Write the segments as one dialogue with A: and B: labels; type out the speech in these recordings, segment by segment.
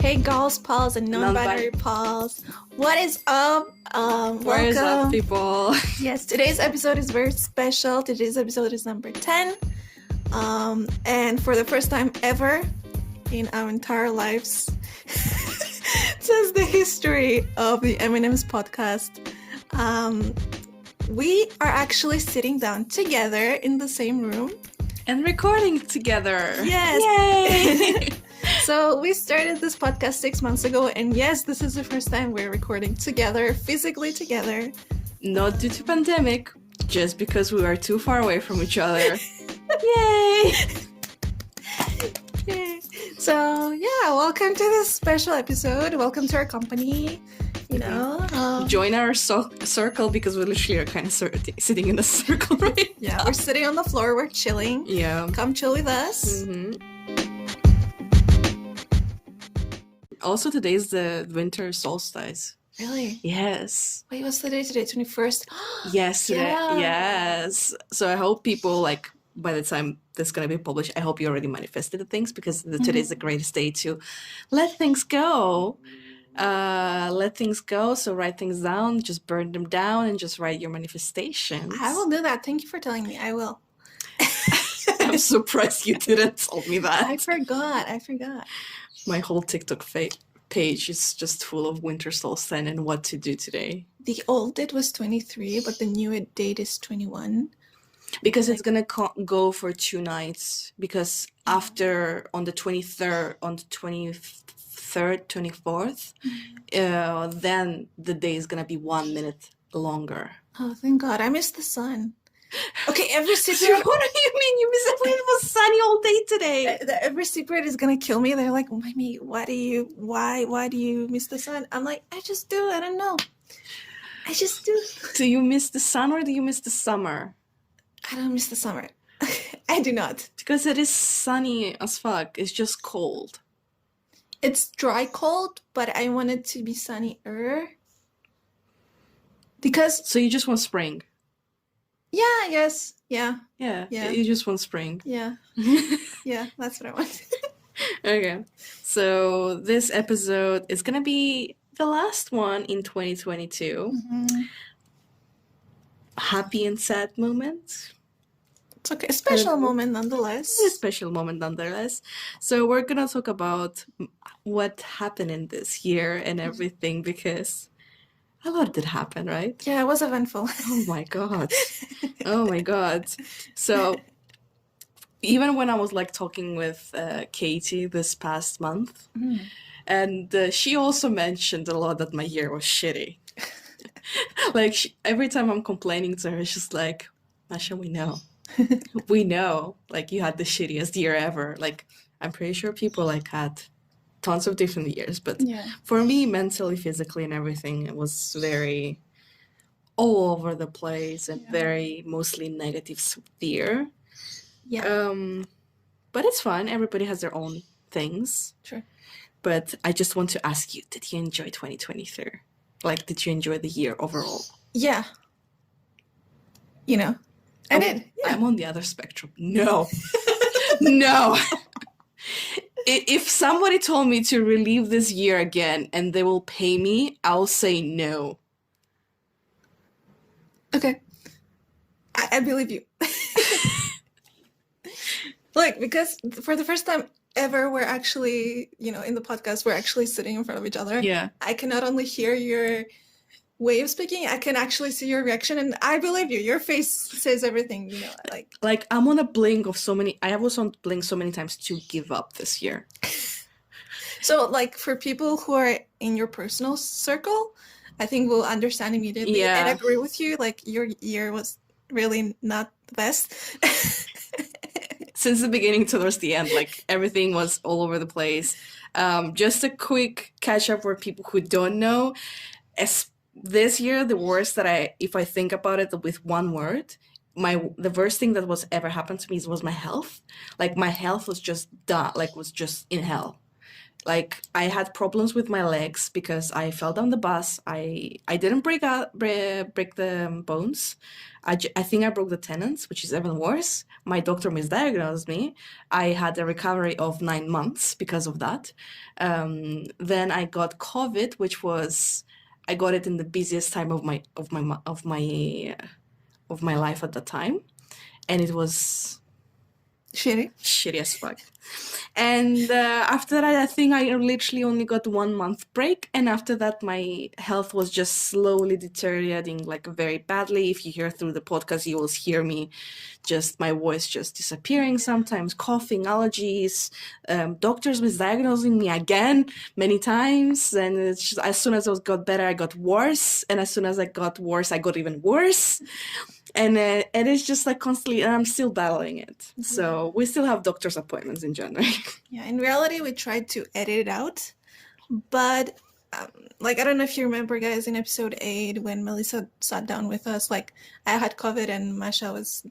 A: Hey, gals, pals, and non-binary pals. What is up?
B: What is up, people?
A: Yes, today's episode is very special. Today's episode is number 10. And for the first time ever in our entire lives, since the history of the MNM'S podcast, we are actually sitting down together in the same room.
B: And recording together.
A: Yes.
B: Yay!
A: So we started this podcast 6 months ago, and yes, this is the first time we're recording together, physically together.
B: Not due to pandemic, just because we are too far away from each other. Yay!
A: Yay! So yeah, welcome to this special episode. Welcome to our company.
B: Join our circle, because we literally are kind of sitting in a circle right now.
A: We're sitting on the floor, we're chilling.
B: Yeah.
A: Come chill with us.
B: Mm-hmm. Also, today is the winter solstice.
A: Really?
B: Yes.
A: Wait, what's the day today? 21st?
B: Yes, today.
A: Yeah.
B: Yes. So I hope people, by the time this is going to be published, I hope you already manifested the things, because today is the greatest day to let things go. So write things down, just burn them down, and just write your manifestations.
A: I will do that. Thank you for telling me. I will.
B: I'm surprised you didn't tell me that.
A: I forgot.
B: My whole TikTok page is just full of winter solstice and what to do today.
A: The old date was 23, but the new date is 21.
B: Because it's gonna go for 2 nights. Because after on the 23rd, 24th, then the day is gonna be 1 minute longer.
A: Oh, thank God! I missed the sun. Okay, every secret.
B: What do you mean you missed it? It was sunny all day today.
A: Every secret is gonna kill me. They're like, "Mommy, why do you miss the sun?" I'm like, I just do. I don't know. I just do.
B: Do you miss the sun or do you miss the summer?
A: I don't miss the summer. I do not.
B: Because it is sunny as fuck. It's just cold.
A: It's dry cold, but I want it to be sunnier. Because.
B: So you just want spring.
A: Yeah, yes, yeah.
B: You just want spring.
A: Yeah. Yeah, that's what I want.
B: Okay, so this episode is gonna be the last one in 2022.
A: Mm-hmm.
B: Happy and sad moments.
A: It's okay, a special moment nonetheless.
B: A special moment nonetheless. So we're gonna talk about what happened in this year and everything, because a lot did happen, right?
A: Yeah, it was eventful.
B: Oh my God. Oh my God. So even when I was talking with Katie this past month, and she also mentioned a lot that my year was shitty. Every time I'm complaining to her, she's like, Masha, we know. We know, you had the shittiest year ever. I'm pretty sure people had tons of different years, but for me, mentally, physically, and everything, it was very all over the place and very mostly negative sphere.
A: Yeah.
B: But it's fine. Everybody has their own things.
A: Sure.
B: But I just want to ask you, did you enjoy 2023? Did you enjoy the year overall?
A: Yeah. I did. Yeah.
B: I'm on the other spectrum. No. No. If somebody told me to relive this year again and they will pay me, I'll say no.
A: Okay. I believe you. Because for the first time ever, we're actually, in the podcast, we're actually sitting in front of each other.
B: Yeah.
A: I can not only hear your way of speaking, I can actually see your reaction, and I believe you. Your face says everything,
B: I'm on a blink of so many. I was on blink so many times to give up this year.
A: So, for people who are in your personal circle, I think will understand immediately and agree with you. Your year was really not the best.
B: Since the beginning towards the end, everything was all over the place. Just a quick catch up for people who don't know. This year, the worst if I think about it with one word, the worst thing that was ever happened to me was my health. My health was just done, was just in hell. Like I had problems with my legs because I fell down the bus. I didn't break the bones. I think I broke the tendons, which is even worse. My doctor misdiagnosed me. I had a recovery of 9 months because of that. Then I got COVID, which was I got it in the busiest time of my life at the time, and it was shitty as fuck. And after that, I think I literally only got 1 month break. And after that, my health was just slowly deteriorating, like very badly. If you hear through the podcast, you will hear me my voice just disappearing sometimes, coughing, allergies, doctors misdiagnosing me again many times. And it's just, as soon as I got better, I got worse. And as soon as I got worse, I got even worse. And it's just like constantly, and I'm still battling it. So we still have doctor's appointments in January.
A: Yeah, in reality, we tried to edit it out, but like, I don't know if you remember, guys, in episode 8 when Melissa sat down with us, like I had COVID and Masha was,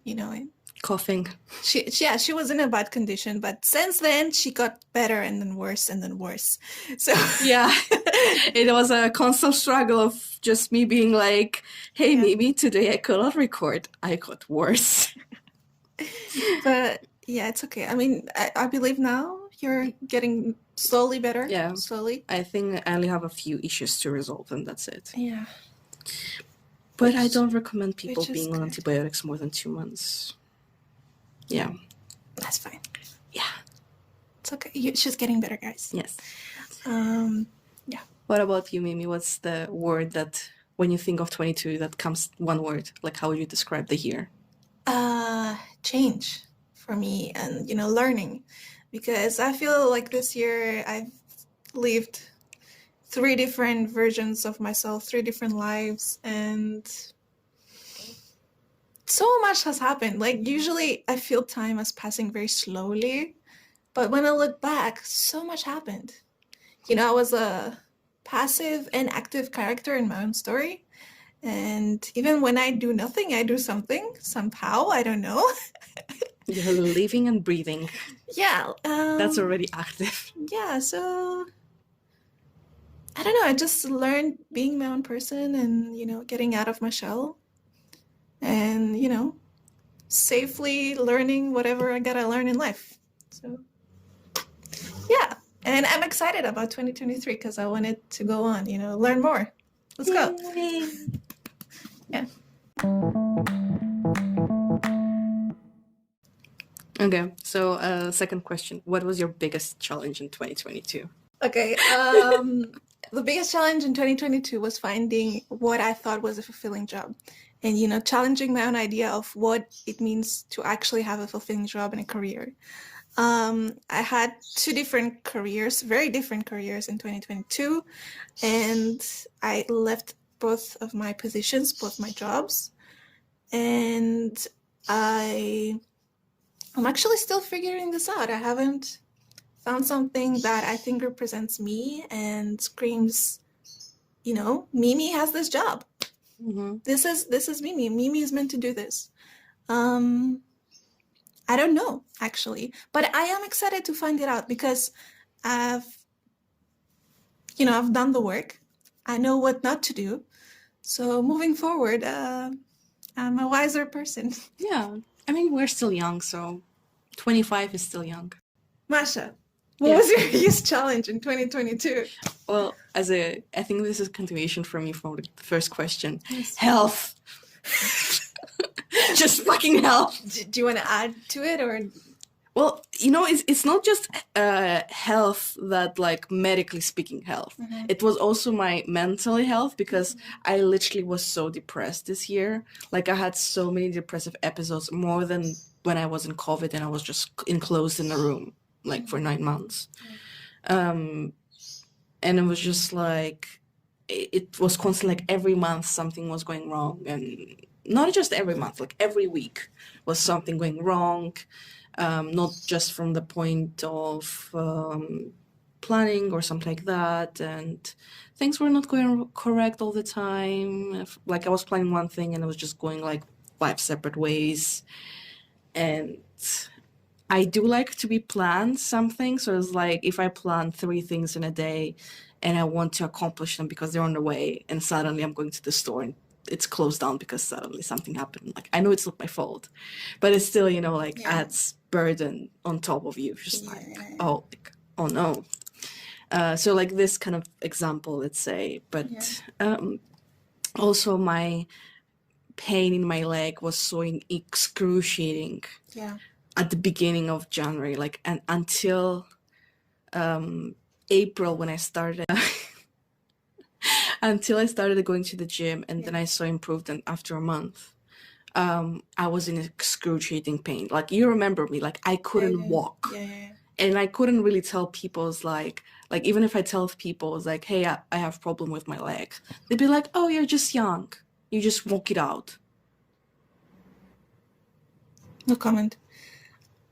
B: coughing.
A: She was in a bad condition, but since then she got better and then worse and then worse. So
B: yeah, it was a constant struggle of just me being like, hey, Mimi, today I could not record. I got worse.
A: But yeah, it's okay. I mean, I believe now you're getting slowly better.
B: Yeah.
A: Slowly.
B: I think I only have a few issues to resolve and that's it.
A: Yeah.
B: But I don't recommend people being on antibiotics more than 2 months. Yeah.
A: That's fine.
B: Yeah.
A: It's okay. She's getting better, guys.
B: Yes.
A: Yeah.
B: What about you, Mimi? What's the word that, when you think of 22, that comes one word? Like, how would you describe the year?
A: Change for me and, learning. Because I feel like this year I've lived 3 different versions of myself, 3 different lives, and so much has happened. Like, usually I feel time as passing very slowly, but when I look back, so much happened. I was a passive and active character in my own story, and even when I do nothing, I do something somehow. I don't know.
B: You're living and breathing.
A: Yeah.
B: That's already active.
A: Yeah, so I don't know. I just learned being my own person and, getting out of my shell and, safely learning whatever I gotta learn in life. So, yeah. And I'm excited about 2023 because I want it to go on, learn more. Let's go. Yeah.
B: Okay, so second question. What was your biggest challenge in 2022?
A: Okay, the biggest challenge in 2022 was finding what I thought was a fulfilling job and, challenging my own idea of what it means to actually have a fulfilling job and a career. I had 2 different careers, very different careers in 2022, and I left both of my positions, both my jobs, and I'm actually still figuring this out. I haven't found something that I think represents me and screams, Mimi has this job.
B: Mm-hmm.
A: This is Mimi. Mimi is meant to do this. I don't know, actually, but I am excited to find it out because I've done the work. I know what not to do. So moving forward, I'm a wiser person.
B: Yeah, I mean, we're still young, so 25 is still young.
A: Masha, what was your biggest challenge in 2022?
B: Well, I think this is a continuation for me from the first question. Yes. Health. Just fucking health.
A: Do you want to add to it or?
B: Well, it's not just health that, like, medically speaking health. Mm-hmm. It was also my mental health because I literally was so depressed this year. Like, I had so many depressive episodes, more than when I was in COVID and I was just enclosed in a room, like, for 9 months. And it was just like, it was constantly like every month something was going wrong. And not just every month, like every week was something going wrong. Not just from the point of planning or something like that, and things were not going correct all the time. Like, I was planning one thing and it was just going like 5 separate ways, and I do like to be planned something. So it's like if I plan 3 things in a day and I want to accomplish them because they're on the way, and suddenly I'm going to the store and it's closed down because suddenly something happened. Like I know it's not my fault, but it's still, like adds burden on top of you. Just oh no. So like this kind of example, let's say, but also my pain in my leg was so excruciating at the beginning of January, like, and until April when I started until I started going to the gym, and then I saw improvement after a month. I was in excruciating pain. Like, you remember me, like I couldn't walk. And I couldn't really tell people, it's like even if I tell people, it's like, hey, I have problem with my leg, they'd be like, oh, you're just young, you just walk it out.
A: No comment.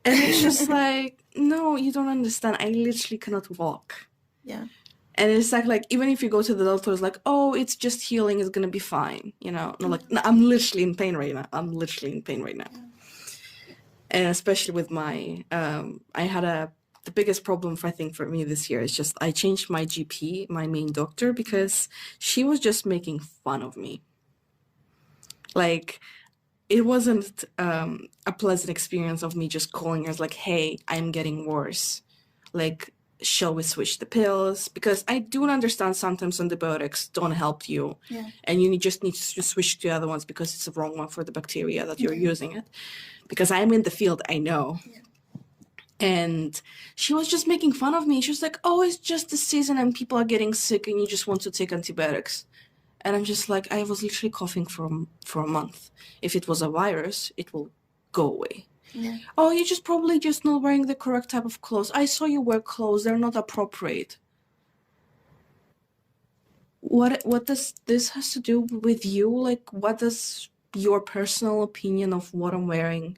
B: And it's just like, no, you don't understand. I literally cannot walk.
A: Yeah.
B: And it's like even if you go to the doctor, it's like, oh, it's just healing, it's gonna be fine, No, like, no, I'm literally in pain right now. Yeah. And especially with my, the biggest problem, I think, for me this year is just I changed my GP, my main doctor, because she was just making fun of me. Like, it wasn't a pleasant experience of me just calling her, like, hey, I'm getting worse. Like, shall we switch the pills? Because I do understand sometimes antibiotics don't help you.
A: Yeah.
B: And you just need to switch to the other ones because it's the wrong one for the bacteria that you're using it. Because I'm in the field, I know. Yeah. And she was just making fun of me. She was like, oh, it's just the season and people are getting sick and you just want to take antibiotics. And I'm just like, I was literally coughing for a month. If it was a virus, it will go away.
A: Yeah.
B: Oh, you're just probably just not wearing the correct type of clothes. I saw you wear clothes. They're not appropriate. What does this has to do with you? Like, what does your personal opinion of what I'm wearing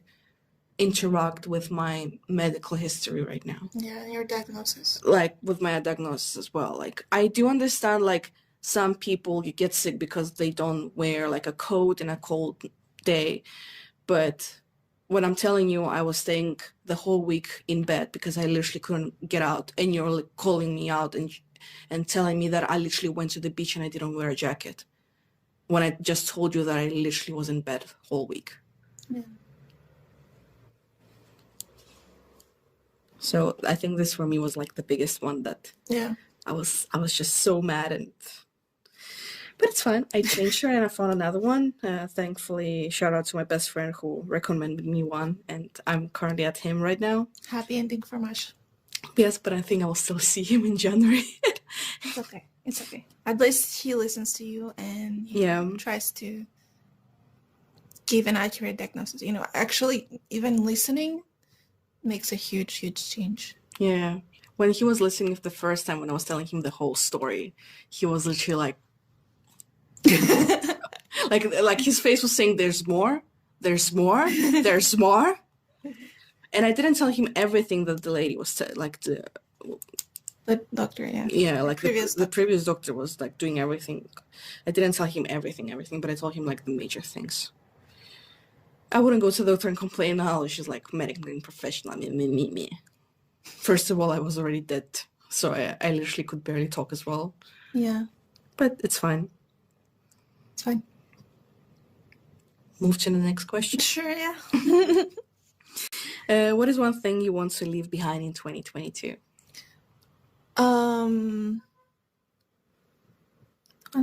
B: interact with my medical history right now?
A: Yeah, your diagnosis.
B: Like, with my diagnosis as well. Like, I do understand, like, some people you get sick because they don't wear like a coat in a cold day. But when I'm telling you, I was staying the whole week in bed because I literally couldn't get out, and you're like calling me out and telling me that I literally went to the beach and I didn't wear a jacket, when I just told you that I literally was in bed the whole week.
A: Yeah.
B: So I think this for me was like the biggest one that I was just so mad. But it's fine. I changed her and I found another one. Thankfully, shout out to my best friend who recommended me one, and I'm currently at him right now.
A: Happy ending for Mash.
B: Yes, but I think I will still see him in January.
A: It's okay. It's okay. At least he listens to you and tries to give an accurate diagnosis. Actually, even listening makes a huge, huge change.
B: Yeah. When he was listening the first time, when I was telling him the whole story, he was literally like, like his face was saying, there's more, there's more, there's more. And I didn't tell him everything that the lady was like the
A: doctor,
B: the previous doctor was like doing everything. I didn't tell him everything, but I told him like the major things. I wouldn't go to the doctor and complain, oh, she's like medically professional. Me. First of all, I was already dead, so I literally could barely talk as well.
A: Yeah.
B: But it's fine.
A: It's fine.
B: Move to the next question.
A: Sure, yeah.
B: What is one thing you want to leave behind in 2022?
A: One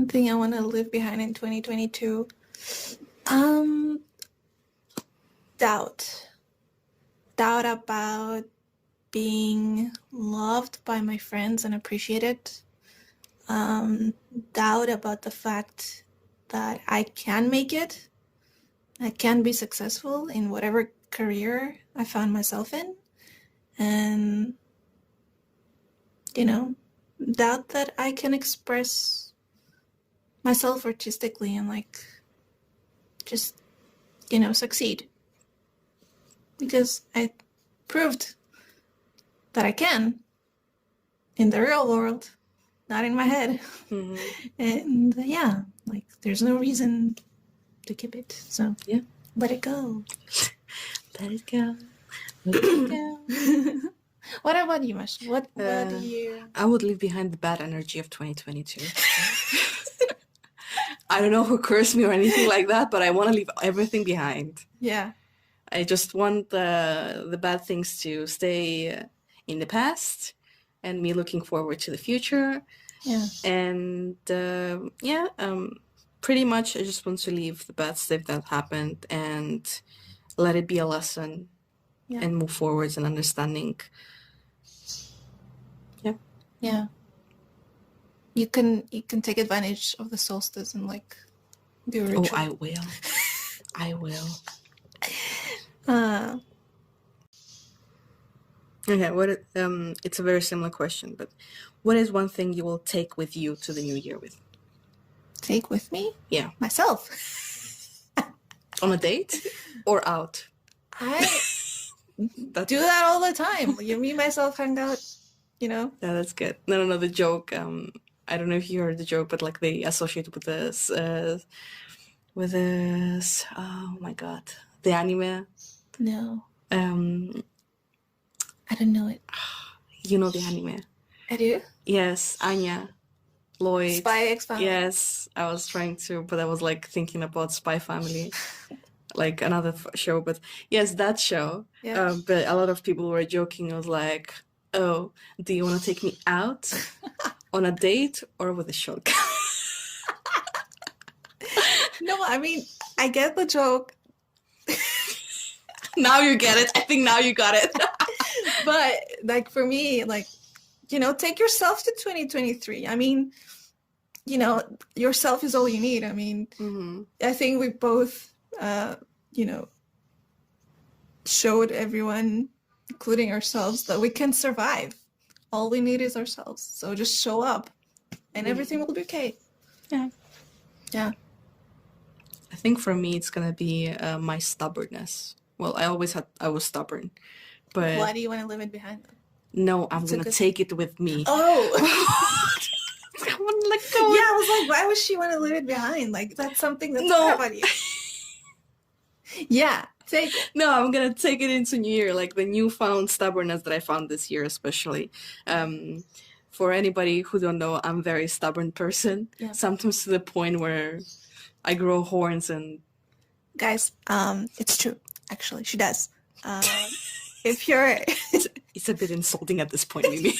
A: thing I want to leave behind in 2022, doubt about being loved by my friends and appreciated. Doubt about the fact that I can make it. I can be successful in whatever career I found myself in. And, doubt that I can express myself artistically and just, succeed. Because I proved that I can in the real world, not in my head. Mm-hmm. And there's no reason to keep it. So let it go.
B: Let it go.
A: What about you, Masha? What do you...
B: I would leave behind the bad energy of 2022. I don't know who cursed me or anything like that, but I want to leave everything behind.
A: Yeah.
B: I just want the bad things to stay in the past and me looking forward to the future.
A: Yeah.
B: And pretty much I just want to leave the bad stuff that happened and let it be a lesson and move forwards and understanding. Yeah.
A: Yeah. You can take advantage of the solstice and like do a ritual.
B: Oh, I will. I will. Okay, it's a very similar question, but what is one thing you will take with you to the new year with?
A: Take with me?
B: Yeah.
A: Myself.
B: On a date or out?
A: I do that all the time. Me, myself, hang out, you know?
B: Yeah, that's good. No, the joke, I don't know if you heard the joke, but like they associate with this, oh my god, the anime.
A: No.
B: I
A: don't know it.
B: You know the anime?
A: I do?
B: Yes, Anya, Lloyd.
A: Spy X Family.
B: Yes, I was trying to, but I was like thinking about Spy Family, like another show. But yes, that show.
A: Yeah.
B: But a lot of people were joking. I was like, oh, do you want to take me out on a date or with a shotgun?
A: No, I mean, I get the joke.
B: Now you get it. I think now you got it.
A: But like for me, like, you know, take yourself to 2023. I mean, you know, yourself is all you need. I mean, I think we both, you know, showed everyone, including ourselves, that we can survive. All we need is ourselves. So just show up and everything will be okay.
B: Yeah.
A: Yeah.
B: I think for me, it's going to be my stubbornness. Well, I was stubborn. But
A: why do you want to leave it behind them?
B: No, I'm going to take it with me.
A: Oh.
B: I want to let go.
A: Yeah, I was like, why would she want to leave it behind? Like, that's something that's bad about you. Yeah, take it.
B: No, I'm going to take it into New Year, like the newfound stubbornness that I found this year, especially. For anybody who don't know, I'm a very stubborn person. Yeah. Sometimes to the point where I grow horns and...
A: Guys, it's true. Actually, she does. If you're...
B: it's a bit insulting at this point, maybe.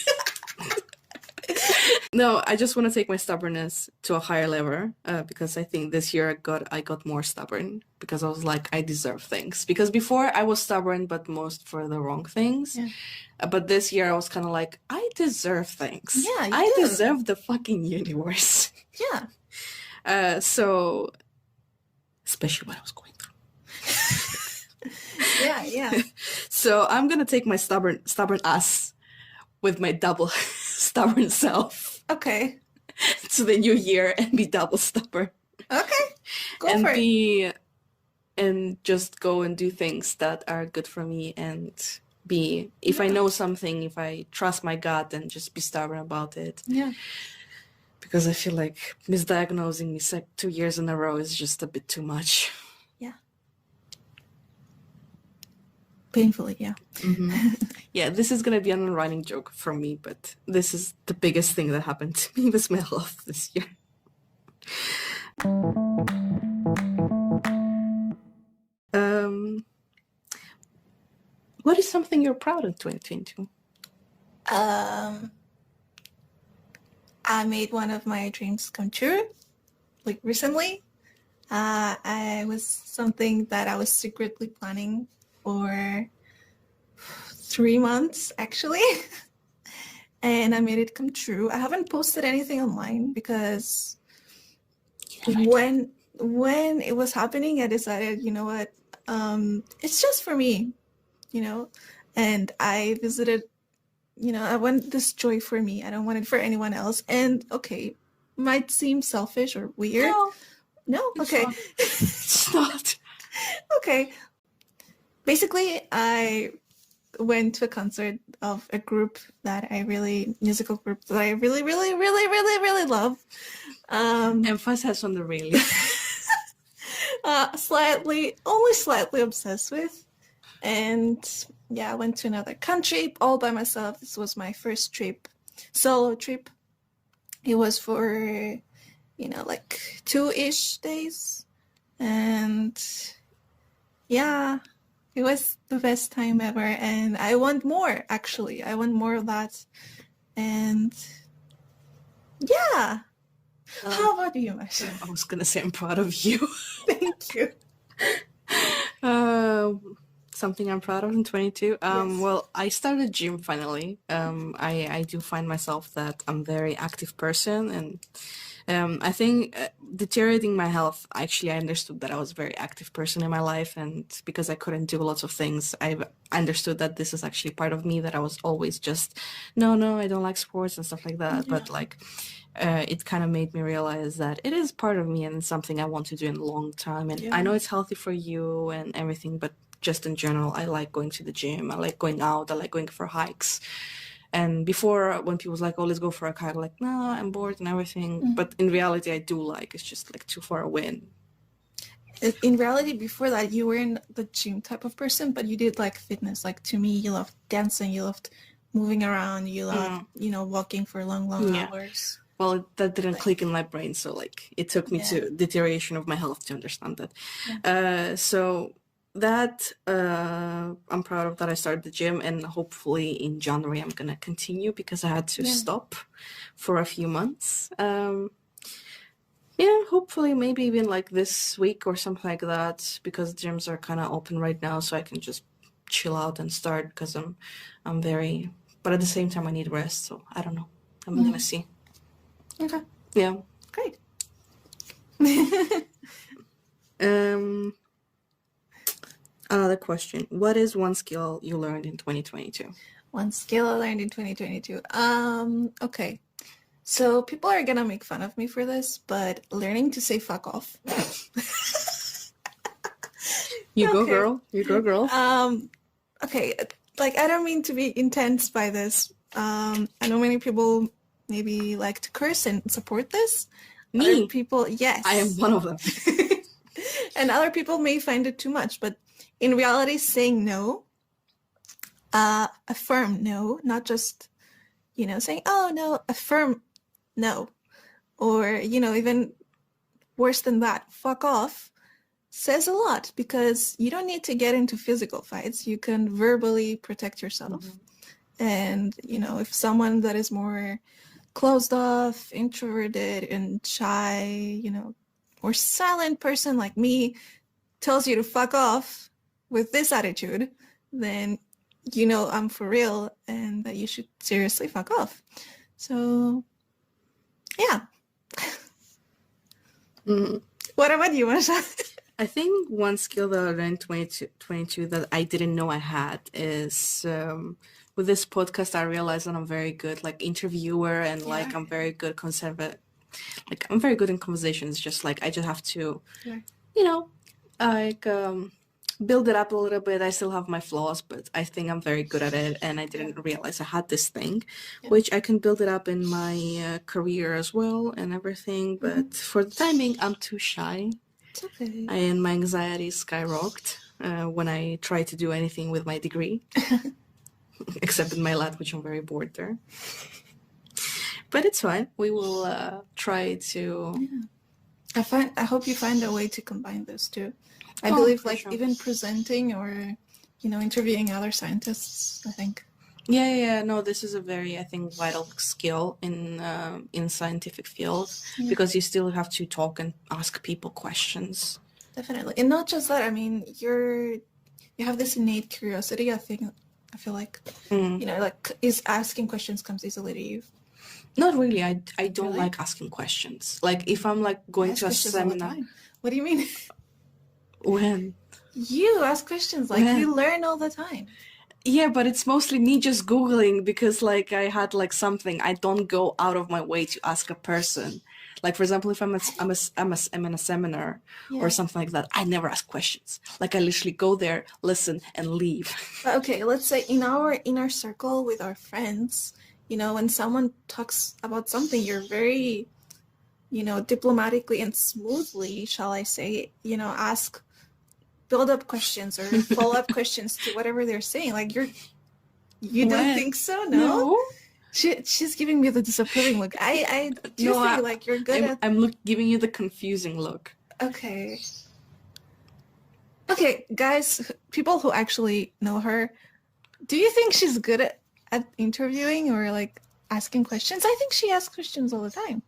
B: No, I just want to take my stubbornness to a higher level because I think this year I got more stubborn because I was like, I deserve things. Because before I was stubborn, but most for the wrong things. Yeah. But this year I was kind of like, I deserve things.
A: Yeah,
B: I deserve the fucking universe.
A: Yeah.
B: So, especially when I was going through.
A: Yeah.
B: So I'm gonna take my stubborn ass with my double stubborn self.
A: Okay.
B: To the new year and be double stubborn.
A: Okay. Go for it.
B: And just go and do things that are good for me and be, if I know something, if I trust my gut, and just be stubborn about it.
A: Yeah.
B: Because I feel like misdiagnosing me 2 years in a row is just a bit too much.
A: Yeah. Painfully, yeah.
B: Mm-hmm. Yeah, this is going to be an running joke from me, but this is the biggest thing that happened to me with my health this year. What is something you're proud of 2022?
A: I made one of my dreams come true, like recently. I was something that I was secretly planning for 3 months, actually. And I made it come true. I haven't posted anything online because when it was happening, I decided, you know what, it's just for me, you know, and I visited, you know, I want this joy for me. I don't want it for anyone else. And okay, might seem selfish or weird. No? Okay.
B: It's not.
A: Okay. Basically, I went to a concert of a group that musical group that I really, really, really, really, really love.
B: Emphasis on the really.
A: Only slightly obsessed with. And yeah, I went to another country all by myself. This was my first trip, solo trip. It was for, like 2-ish days. And yeah, it was the best time ever. And I want more, actually. I want more of that. And yeah. How about you, Masha?
B: I was going to say I'm proud of you.
A: Thank you.
B: Something I'm proud of in 22.
A: Yes.
B: Well, I started gym finally. I do find myself that I'm a very active person, and I think deteriorating my health, actually, I understood that I was a very active person in my life, and because I couldn't do lots of things, I understood that this is actually part of me, that I was always just, no, I don't like sports and stuff like that.
A: Yeah.
B: But like, it kind of made me realize that it is part of me and it's something I want to do in a long time. And I know it's healthy for you and everything, but just in general, I like going to the gym. I like going out. I like going for hikes. And before, when people was like, oh, let's go for a hike, I'm like, no, I'm bored and everything. But in reality, I do like, it's just like too far away.
A: In reality, before that, you were in the gym type of person, but you did like fitness. Like, to me, you loved dancing, you loved moving around, you loved, walking for long hours.
B: Well, that didn't click in my brain, so like it took me to deterioration of my health to understand that. So that I'm proud of that I started the gym, and hopefully in January I'm gonna continue because I had to stop for a few months. Hopefully maybe even like this week or something like that, because gyms are kind of open right now, so I can just chill out and start, because I'm very, but at the same time I need rest, so I don't know. I'm gonna see.
A: Okay.
B: Yeah.
A: Great.
B: Another question. What is one skill you learned in 2022?
A: One skill I learned in 2022. Okay. So people are gonna make fun of me for this, but learning to say fuck off.
B: You go, girl. You go, girl.
A: Okay. Like, I don't mean to be intense by this. I know many people maybe like to curse and support this.
B: Me?
A: Other people, yes.
B: I am one of them.
A: And other people may find it too much, but in reality, saying no, a firm no, not just, saying, oh, no, a firm no. Or, even worse than that, fuck off, says a lot, because you don't need to get into physical fights. You can verbally protect yourself. And, if someone that is more closed off, introverted, and shy, or silent person like me tells you to fuck off with this attitude, then I'm for real and that you should seriously fuck off. So, yeah. What about you, Masha?
B: I think one skill that I learned in 2022 that I didn't know I had is with this podcast, I realized that I'm very good like interviewer, and like I'm very good like I'm very good in conversations. Just like I just have to, like build it up a little bit. I still have my flaws, but I think I'm very good at it, and I didn't realize I had this thing, which I can build it up in my career as well and everything. But for the timing, I'm too shy.
A: It's okay.
B: And my anxiety skyrocketed when I try to do anything with my degree, except in my lab, which I'm very bored there. But it's fine. We will try to.
A: Yeah. I hope you find a way to combine those two. I believe, like, even presenting or, interviewing other scientists, I think.
B: Yeah. No, this is a very, I think, vital skill in scientific field, because you still have to talk and ask people questions.
A: Definitely. And not just that, I mean, you have this innate curiosity, I feel like, is asking questions comes easily to you.
B: Not really. I don't like asking questions. Like, if I'm like going to a seminar.
A: What do you mean?
B: When?
A: You ask questions, like you learn all the time.
B: Yeah, but it's mostly me just Googling, because like I had like something. I don't go out of my way to ask a person. Like, for example, if I'm in a seminar or something like that, I never ask questions. Like, I literally go there, listen, and leave.
A: Okay, let's say in our inner circle with our friends, when someone talks about something, you're very, diplomatically and smoothly, shall I say, build-up questions or follow-up questions to whatever they're saying. Like you don't think so? No. She's giving me the disapproving look. I do think like you're good
B: I'm giving you the confusing look.
A: Okay. Okay, guys, people who actually know her, do you think she's good at interviewing or like asking questions? I think she asks questions all the time.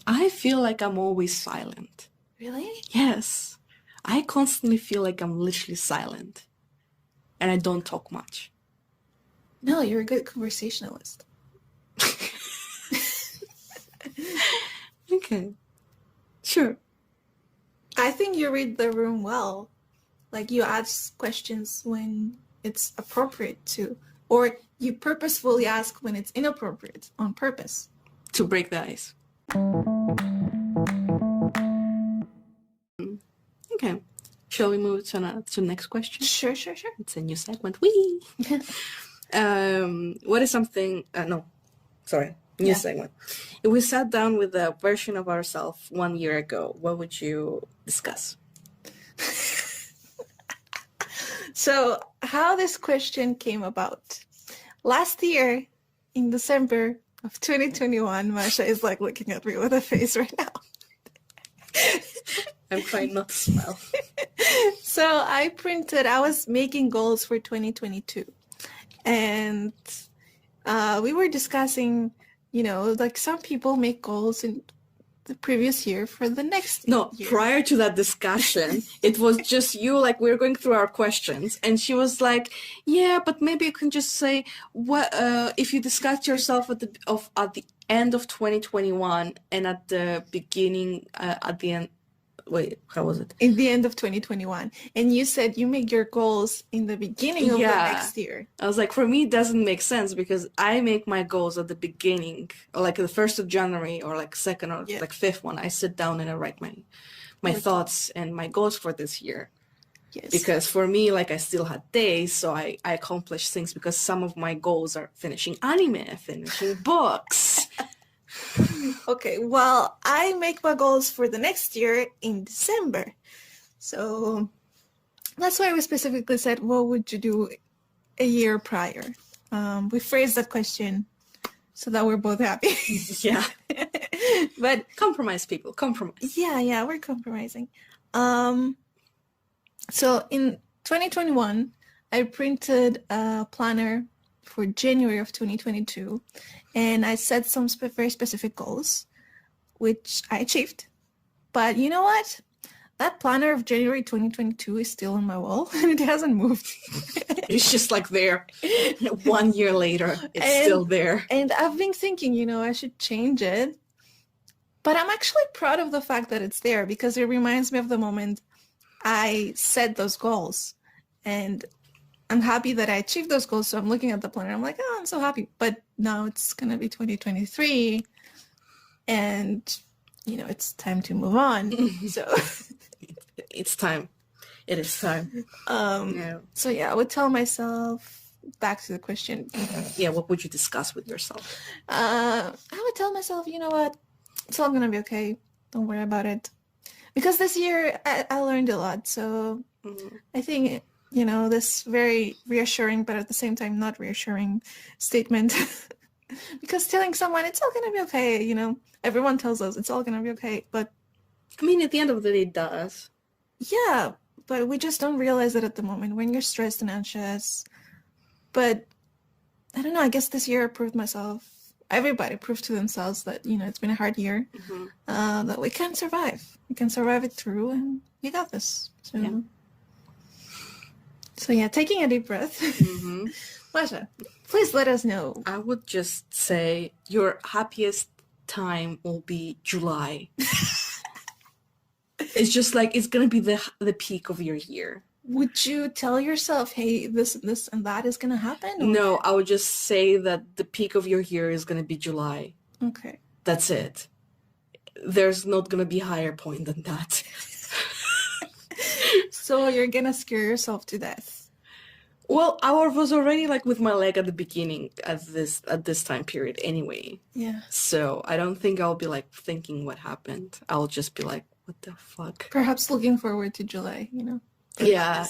B: I feel like I'm always silent.
A: Really?
B: Yes. I constantly feel like I'm literally silent. And I don't talk much.
A: No, you're a good conversationalist.
B: Okay. Sure.
A: I think you read the room well. Like you ask questions when it's appropriate to, or you purposefully ask when it's inappropriate on purpose.
B: To break the ice. Okay. Shall we move to the next question?
A: Sure.
B: It's a new segment. Whee! What is something... new segment. If we sat down with a version of ourselves 1 year ago, what would you discuss?
A: So, how this question came about. Last year, in December of 2021, Masha is like looking at me with a face right now.
B: I'm trying not to smile.
A: So I was making goals for 2022. And we were discussing, like some people make goals in the previous year for the next year.
B: Prior to that discussion, it was just you, like we were going through our questions and she was like, yeah, but maybe you can just say what if you discuss yourself at the end of 2021 and at the beginning at the end. Wait, how was it?
A: In the end of 2021. And you said you make your goals in the beginning of the next year.
B: I was like, for me, it doesn't make sense because I make my goals at the beginning, or like the 1st of January or like 2nd or like 5th one. I sit down and I write my thoughts and my goals for this year.
A: Yes.
B: Because for me, like I still had days, so I accomplished things because some of my goals are finishing anime, finishing books.
A: Okay, well, I make my goals for the next year in December. So that's why we specifically said, what would you do a year prior? We phrased that question so that we're both happy.
B: Yeah.
A: But
B: compromise, people, compromise.
A: Yeah, we're compromising. So in 2021, I printed a planner for January of 2022, and I set some very specific goals, which I achieved. But you know what? That planner of January 2022 is still on my wall, and it hasn't moved.
B: It's just like there. 1 year later, it's still there.
A: And I've been thinking, I should change it. But I'm actually proud of the fact that it's there because it reminds me of the moment I set those goals. And I'm happy that I achieved those goals. So I'm looking at the planner. I'm like, oh, I'm so happy. But now it's going to be 2023. And, it's time to move on. So
B: it's time. It is time.
A: So yeah, I would tell myself, back to the question.
B: Yeah, what would you discuss with yourself?
A: I would tell myself, you know what? It's all going to be okay. Don't worry about it. Because this year I learned a lot. So I think, this very reassuring, but at the same time not reassuring statement. Because telling someone it's all going to be okay, everyone tells us it's all going to be okay. But
B: I mean, at the end of the day, it does.
A: Yeah, but we just don't realize it at the moment when you're stressed and anxious. But I don't know, I guess this year I proved myself, everybody proved to themselves that, it's been a hard year, that we can survive. We can survive it through, and we got this. So yeah, taking a deep breath. Masha, please let us know.
B: I would just say your happiest time will be July. It's just like, it's going to be the peak of your year.
A: Would you tell yourself, hey, this and that is going to happen? Or?
B: No, I would just say that the peak of your year is going to be July.
A: Okay.
B: That's it. There's not going to be a higher point than that.
A: So you're going to scare yourself to death.
B: Well, I was already like with my leg at the beginning at this time period anyway.
A: Yeah.
B: So I don't think I'll be like thinking what happened. I'll just be like, what the fuck?
A: Perhaps looking forward to July, you know.
B: Yeah.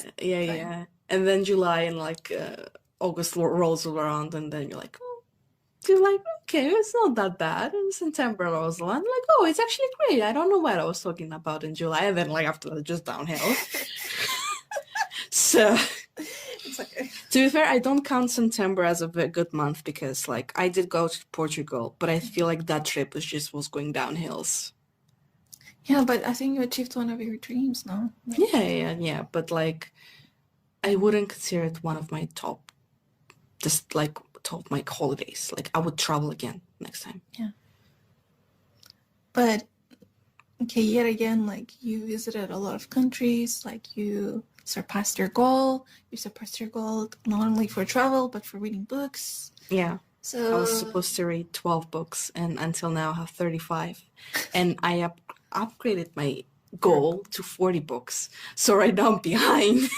B: And then July and like August rolls around, and then you're like, oh, you're like, okay, it's not that bad. And September rolls around, like, oh, it's actually great. I don't know what I was talking about in July, and then like after that, just downhill. So
A: It's okay.
B: to be fair, I don't count September as a very good month because like I did go to Portugal, but I feel like that trip was going downhills.
A: Yeah, but I think you achieved one of your dreams, no? Like,
B: Yeah. But like, I wouldn't consider it one of my top my holidays. Like, I would travel again next time.
A: Yeah. But okay, yet again, like you visited a lot of countries, like you surpassed your goal. You surpassed your goal not only for travel but for reading books.
B: Yeah.
A: So
B: I was supposed to read 12 books, and until now I have 35. And I upgraded my goal to 40 books. So right now I'm behind.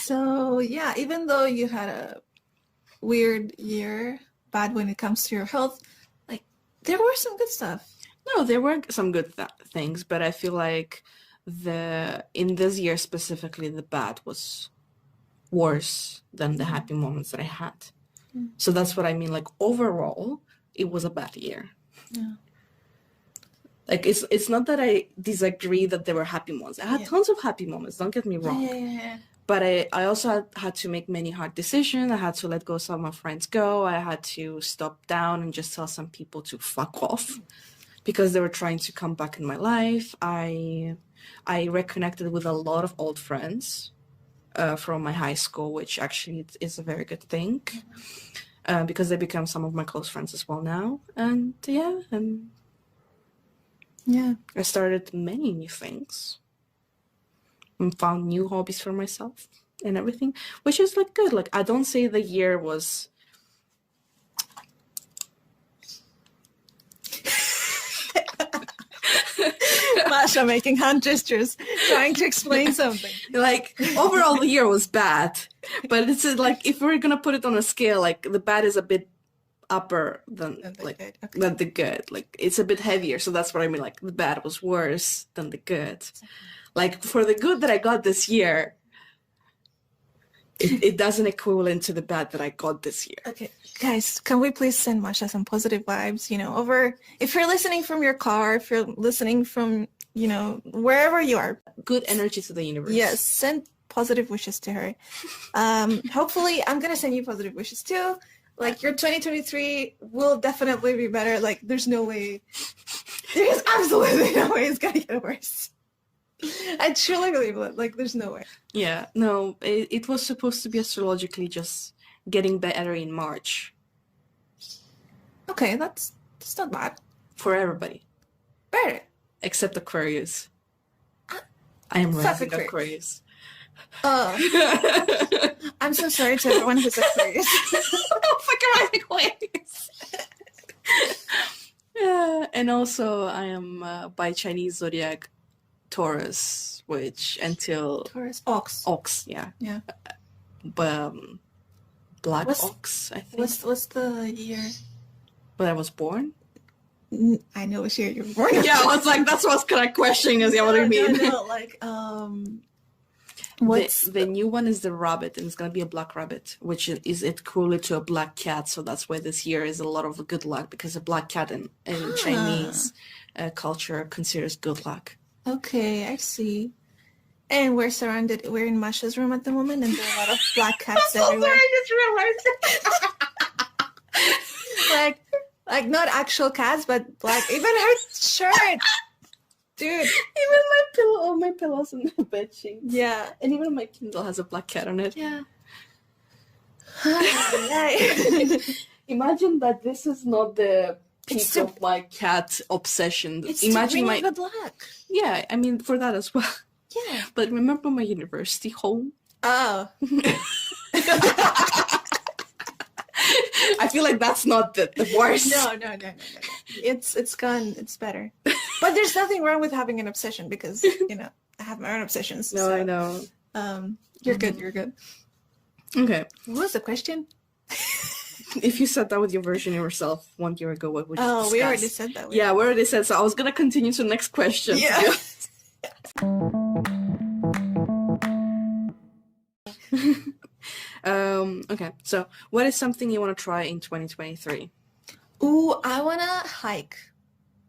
A: So yeah, even though you had a weird year, bad when it comes to your health, like there were some good stuff.
B: No, there were some good things, but I feel like in this year specifically, the bad was worse than the happy moments that I had.
A: Mm.
B: So that's what I mean. Like overall, it was a bad year.
A: Yeah.
B: Like it's not that I disagree that there were happy moments. I had tons of happy moments. Don't get me wrong.
A: Yeah.
B: But I also had to make many hard decisions. I had to let go some of my friends go. I had to stop down and just tell some people to fuck off because they were trying to come back in my life. I reconnected with a lot of old friends from my high school, which actually is a very good thing because they become some of my close friends as well now. And I started many new things. And found new hobbies for myself and everything, which is like good. Like I don't say the year was
A: Masha making hand gestures, trying to explain something.
B: Like overall the year was bad, but it's like if we're gonna put it on a scale, like the bad is a bit upper than like
A: good. Okay.
B: than the good. Like it's a bit heavier, so that's what I mean. Like the bad was worse than the good. Like for the good that I got this year, it doesn't equivalent to the bad that I got this year.
A: Okay, guys, can we please send Masha some positive vibes? You know, over if you're listening from your car, if you're listening from wherever you are,
B: good energy to the universe.
A: Yes, send positive wishes to her. Hopefully, I'm gonna send you positive wishes too. Like your 2023 will definitely be better. Like there's no way, there's absolutely no way it's gonna get worse. I truly believe it. Like, there's no way.
B: Yeah, no, it was supposed to be astrologically just getting better in March.
A: Okay, that's not bad.
B: For everybody.
A: Better.
B: Except Aquarius. I am rising Aquarius.
A: Oh. I'm so sorry to everyone who's Aquarius.
B: Fucking Aquarius. Yeah, and also I am by Chinese zodiac Taurus, which until
A: Taurus Ox.
B: Yeah.
A: Black
B: Ox, I think.
A: What's the year?
B: When I was born?
A: I know which year you were born.
B: Yeah, I was like, that's what's kind of questioning is what I mean.
A: No, like what's
B: the new one is the rabbit, and it's gonna be a black rabbit, which is equivalent to a black cat. So that's why this year is a lot of good luck, because a black cat in Chinese culture considers good luck.
A: Okay, I see. And we're in Masha's room at the moment, and there are a lot of black cats everywhere.
B: Sorry, I just realized.
A: like not actual cats, but black. Even her shirt, dude.
B: Even all my pillows and the bed sheets.
A: Yeah,
B: and even my Kindle has a black cat on it.
A: Yeah.
B: Imagine that this is not the peak of my cat obsession. Imagine my
A: good luck.
B: Yeah, I mean for that as well.
A: Yeah.
B: But remember my university home?
A: Oh.
B: I feel like that's not the worst.
A: No. It's gone. It's better. But there's nothing wrong with having an obsession because, I have my own obsessions.
B: No, so, I know.
A: You're good. You're good.
B: Okay.
A: What was the question?
B: if you said that with your version of yourself 1 year ago, what would you discuss?
A: We already said that.
B: Yeah, we already said, so I was gonna continue to the next question.
A: Yeah.
B: Okay, so what is something you want to try in 2023?
A: Ooh, I want to hike.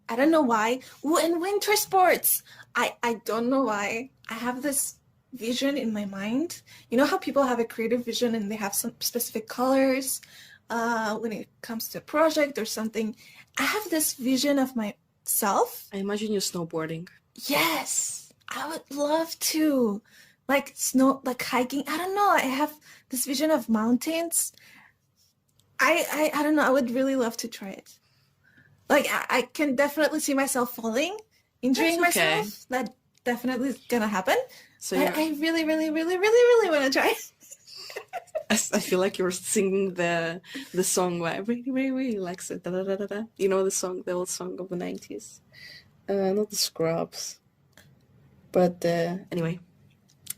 A: I don't know why. Ooh, and winter sports. I don't know why. I have this vision in my mind. You know how people have a creative vision and they have some specific colors when it comes to a project or something. I have this vision of myself.
B: I imagine you snowboarding.
A: Yes, I would love to. Like hiking. I don't know. I have this vision of mountains. I don't know. I would really love to try it. Like I can definitely see myself falling, injuring myself. That definitely is gonna happen. So I really, really, really, really, really want to try.
B: I feel like you're singing the song where I really, really, really likes it. Da, da, da, da, da. You know the song, the old song of the 90s. Not the Scrubs, but anyway,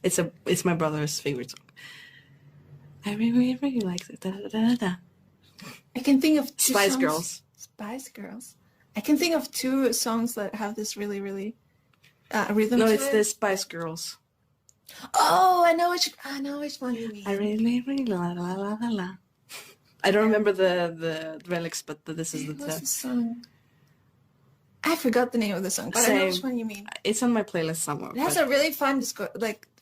B: it's my brother's favorite song. I really, really, really likes it. Da, da, da, da, da.
A: I can think of two
B: Spice
A: songs.
B: Girls.
A: Spice Girls. I can think of two songs that have this really, really rhythm.
B: No,
A: to
B: it's
A: it.
B: the Spice Girls.
A: Oh, I know which one you mean.
B: I really, really la la la la la. I don't remember the lyrics, but this is
A: What's the song? I forgot the name of the song, but I know which one you mean.
B: It's on my playlist somewhere.
A: It has a really fun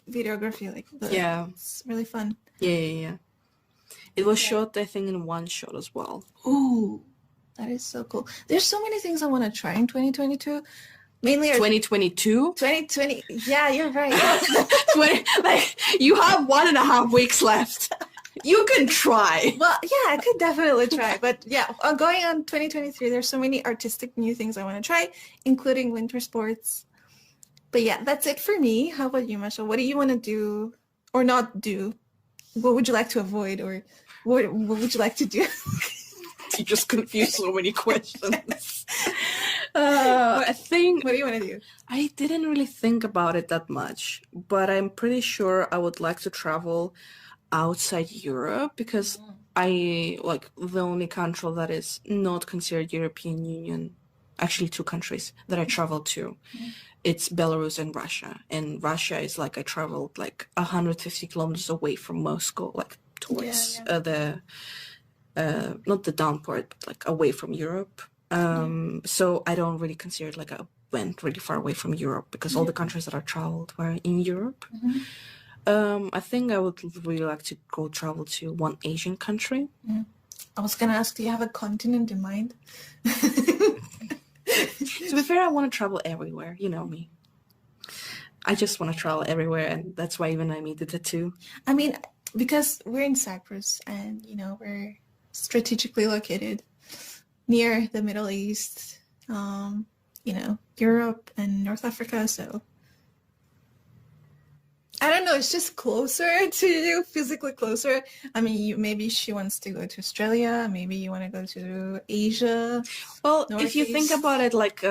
A: videography,
B: yeah,
A: it's really fun.
B: Yeah. It was shot, I think, in one shot as well.
A: Ooh, that is so cool. There's so many things I want to try in 2022. Mainly
B: 2022?
A: 2020. Yeah, you're right.
B: You have 1.5 weeks left. You can try.
A: Well, yeah, I could definitely try. But yeah, going on 2023, there's so many artistic new things I want to try, including winter sports. But yeah, that's it for me. How about you, Masha? What do you want to do or not do? What would you like to avoid, or what would you like to do?
B: You just confused so many questions. I think...
A: What do you want to do?
B: I didn't really think about it that much, but I'm pretty sure I would like to travel outside Europe, because I like the only country that is not considered European Union, actually 2 countries that I traveled to. It's Belarus and Russia. And Russia is like I traveled like 150 kilometers away from Moscow, like towards the not the down part, but like away from Europe. So I don't really consider it like I went really far away from Europe, because all the countries that I traveled were in Europe. I think I would really like to go travel to one Asian country.
A: I was gonna ask, do you have a continent in mind?
B: To be fair, I want to travel everywhere. You know me. I just want to travel everywhere, and that's why even I made the tattoo.
A: I mean, because we're in Cyprus, and we're strategically located near the Middle East, Europe and North Africa. So I don't know, it's just closer to you, physically closer. I mean, maybe she wants to go to Australia, maybe you want to go to Asia.
B: Well, if you think about it, like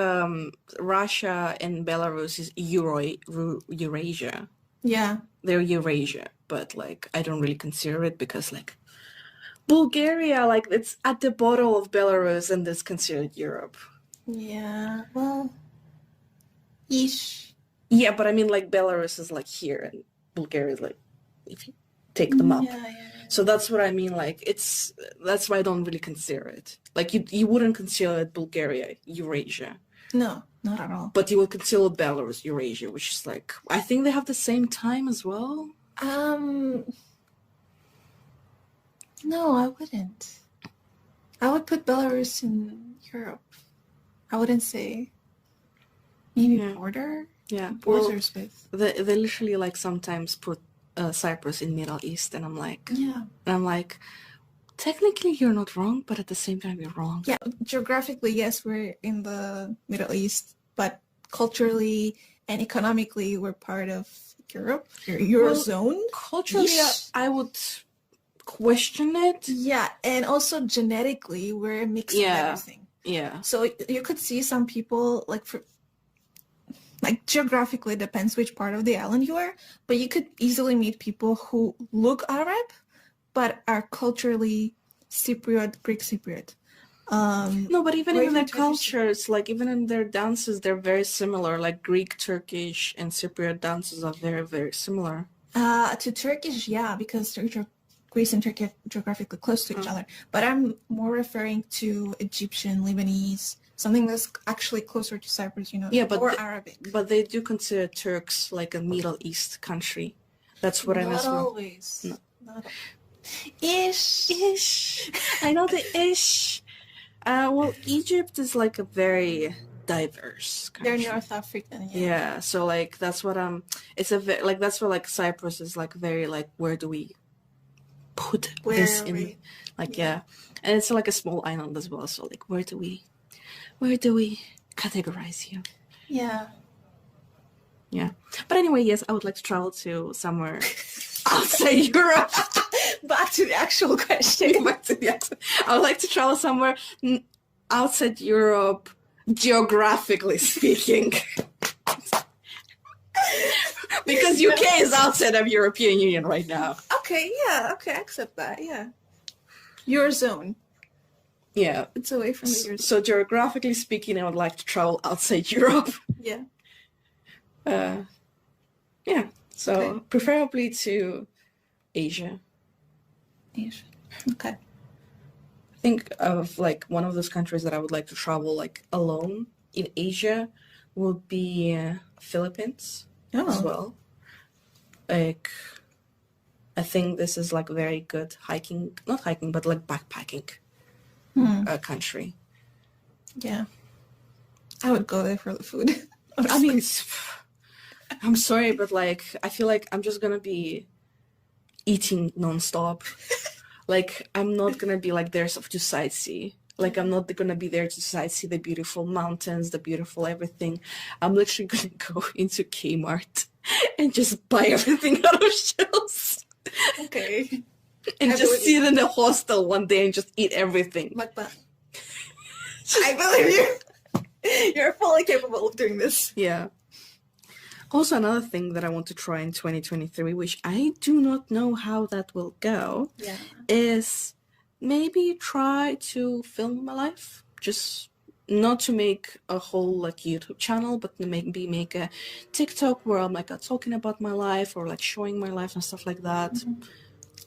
B: Russia and Belarus is Eurasia.
A: Yeah.
B: They're Eurasia, but like I don't really consider it, because like Bulgaria, like it's at the bottom of Belarus and it's considered Europe.
A: Yeah, well, ish.
B: Yeah, but I mean, like, Belarus is, like, here, and Bulgaria is, like, if you take them up.
A: Yeah.
B: So that's what I mean, like, that's why I don't really consider it. Like, you wouldn't consider it Bulgaria, Eurasia.
A: No, not at all.
B: But you would consider Belarus, Eurasia, which is, like, I think they have the same time as well.
A: No, I wouldn't. I would put Belarus in Europe. I wouldn't say maybe border.
B: Yeah,
A: borders with.
B: They literally like sometimes put Cyprus in Middle East, and I'm like, technically you're not wrong, but at the same time you're wrong.
A: Yeah, geographically, yes, we're in the Middle East, but culturally and economically, we're part of Europe, Eurozone.
B: Well, culturally, I would question it.
A: Yeah, and also genetically, we're a mix of everything.
B: Yeah.
A: So you could see some people geographically depends which part of the island you are, but you could easily meet people who look Arab but are culturally Cypriot, Greek Cypriot.
B: No, but even
A: or
B: in their
A: Turkish.
B: cultures, like even in their dances, they're very similar. Like Greek, Turkish, and Cypriot dances are very, very similar.
A: To Turkish, yeah, because Greece and Turkey are geographically close to each other. But I'm more referring to Egyptian, Lebanese, something that's actually closer to Cyprus,
B: Yeah, but
A: or Arabic.
B: But they do consider Turks like a Middle East country. That's what I meant.
A: Not always.
B: No.
A: Not Ish.
B: Ish. I know the ish. Well, Egypt is like a very diverse country.
A: They're North African.
B: Yeah, so like that's what it's a like that's what like Cyprus is like very like where do we put this in like yeah. And it's like a small island as well, so like where do we categorize you?
A: Yeah.
B: Yeah. But anyway, yes, I would like to travel to somewhere outside Europe.
A: Back to the actual question.
B: I would like to travel somewhere outside Europe, geographically speaking. Because UK is outside of European Union right now.
A: Okay, yeah, okay, I accept that, yeah. Eurozone.
B: Yeah.
A: It's away from the Eurozone.
B: So geographically speaking, I would like to travel outside Europe.
A: Yeah.
B: Yeah. So preferably to Asia.
A: Asia. Okay.
B: I think of like one of those countries that I would like to travel like alone in Asia would be Philippines as well. Like I think this is like very good hiking, not hiking, but like backpacking country.
A: Yeah. I would go there for the food.
B: I mean, I'm sorry, but like I feel like I'm just gonna be eating nonstop. Like I'm not gonna be like there to sightsee. Like I'm not gonna be there to sightsee the beautiful mountains, the beautiful everything. I'm literally gonna go into Kmart and just buy everything out of shelves.
A: Okay.
B: And just sit in the hostel one day and just eat everything.
A: I believe you. You're fully capable of doing this.
B: Yeah. Also, another thing that I want to try in 2023, which I do not know how that will go, is maybe try to film my life. Just not to make a whole like YouTube channel, but maybe make a TikTok where I'm like talking about my life or like showing my life and stuff like that.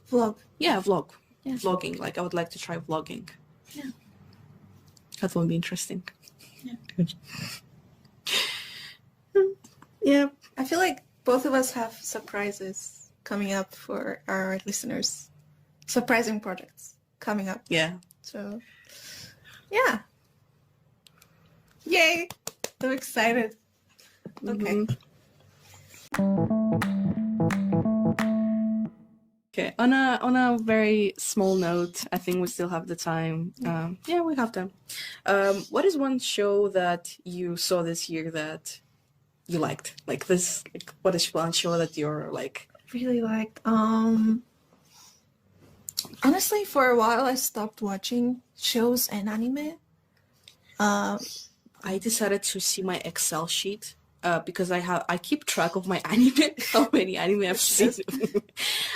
A: Vlog.
B: Yeah, vlog. Yeah. Vlogging. Like I would like to try vlogging.
A: Yeah.
B: That would be interesting.
A: Yeah.
B: Good. Yeah.
A: I feel like both of us have surprises coming up for our listeners. Surprising projects coming up.
B: Yeah.
A: So, yeah. Yay! So excited. Okay.
B: Okay. On a very small note, I think we still have the time. Yeah, we have time. What is one show that you saw this year that you liked? Like this, like, what is one show that you're like
A: really liked? Honestly, for a while I stopped watching shows and anime.
B: I decided to see my Excel sheet because I keep track of my anime, how many anime I've seen.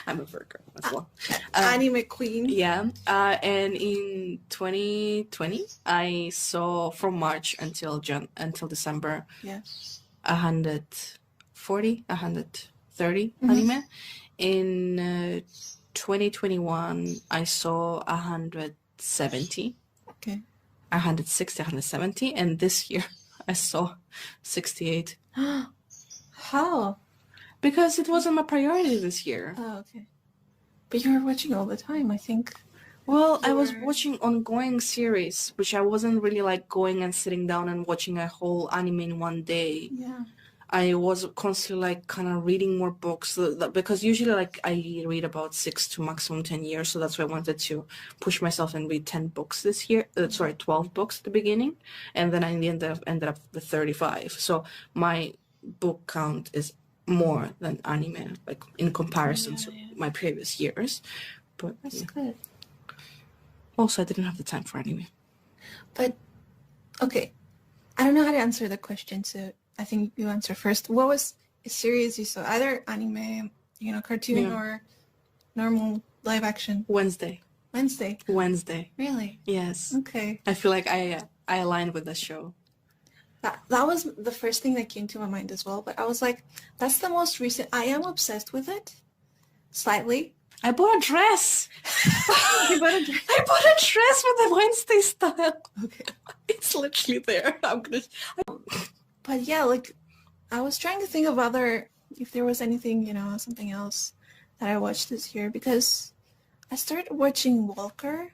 B: I'm a virgo as well.
A: Anime queen.
B: Yeah. And in 2020, I saw from March until December.
A: Yeah.
B: 140, 130 anime. In 2021, I saw 170.
A: Okay.
B: 160, 170, and this year I saw 68.
A: How?
B: Because it wasn't my priority this year.
A: Oh, okay. But you were watching all the time, I think.
B: Well, I was watching ongoing series, which I wasn't really like going and sitting down and watching a whole anime in one day.
A: Yeah.
B: I was constantly like kind of reading more books because usually like I read about 6 to maximum 10 years. So that's why I wanted to push myself and read 10 books this year. 12 books at the beginning. And then I in the end ended up with 35. So my book count is more than anime, like in comparison to my previous years. But
A: that's good.
B: Also, I didn't have the time for anime.
A: But, okay. I don't know how to answer the question, so I think you answer first. What was a series you saw? Either anime, cartoon, or normal live action?
B: Wednesday.
A: Wednesday.
B: Wednesday.
A: Really?
B: Yes.
A: Okay.
B: I feel like I aligned with the show.
A: That was the first thing that came to my mind as well. But I was like, that's the most recent. I am obsessed with it. Slightly.
B: I bought a dress.
A: You bought a dress?
B: I bought a dress with the Wednesday style.
A: Okay.
B: It's literally there.
A: But yeah, like, I was trying to think of if there was anything, something else that I watched this year, because I started watching Walker.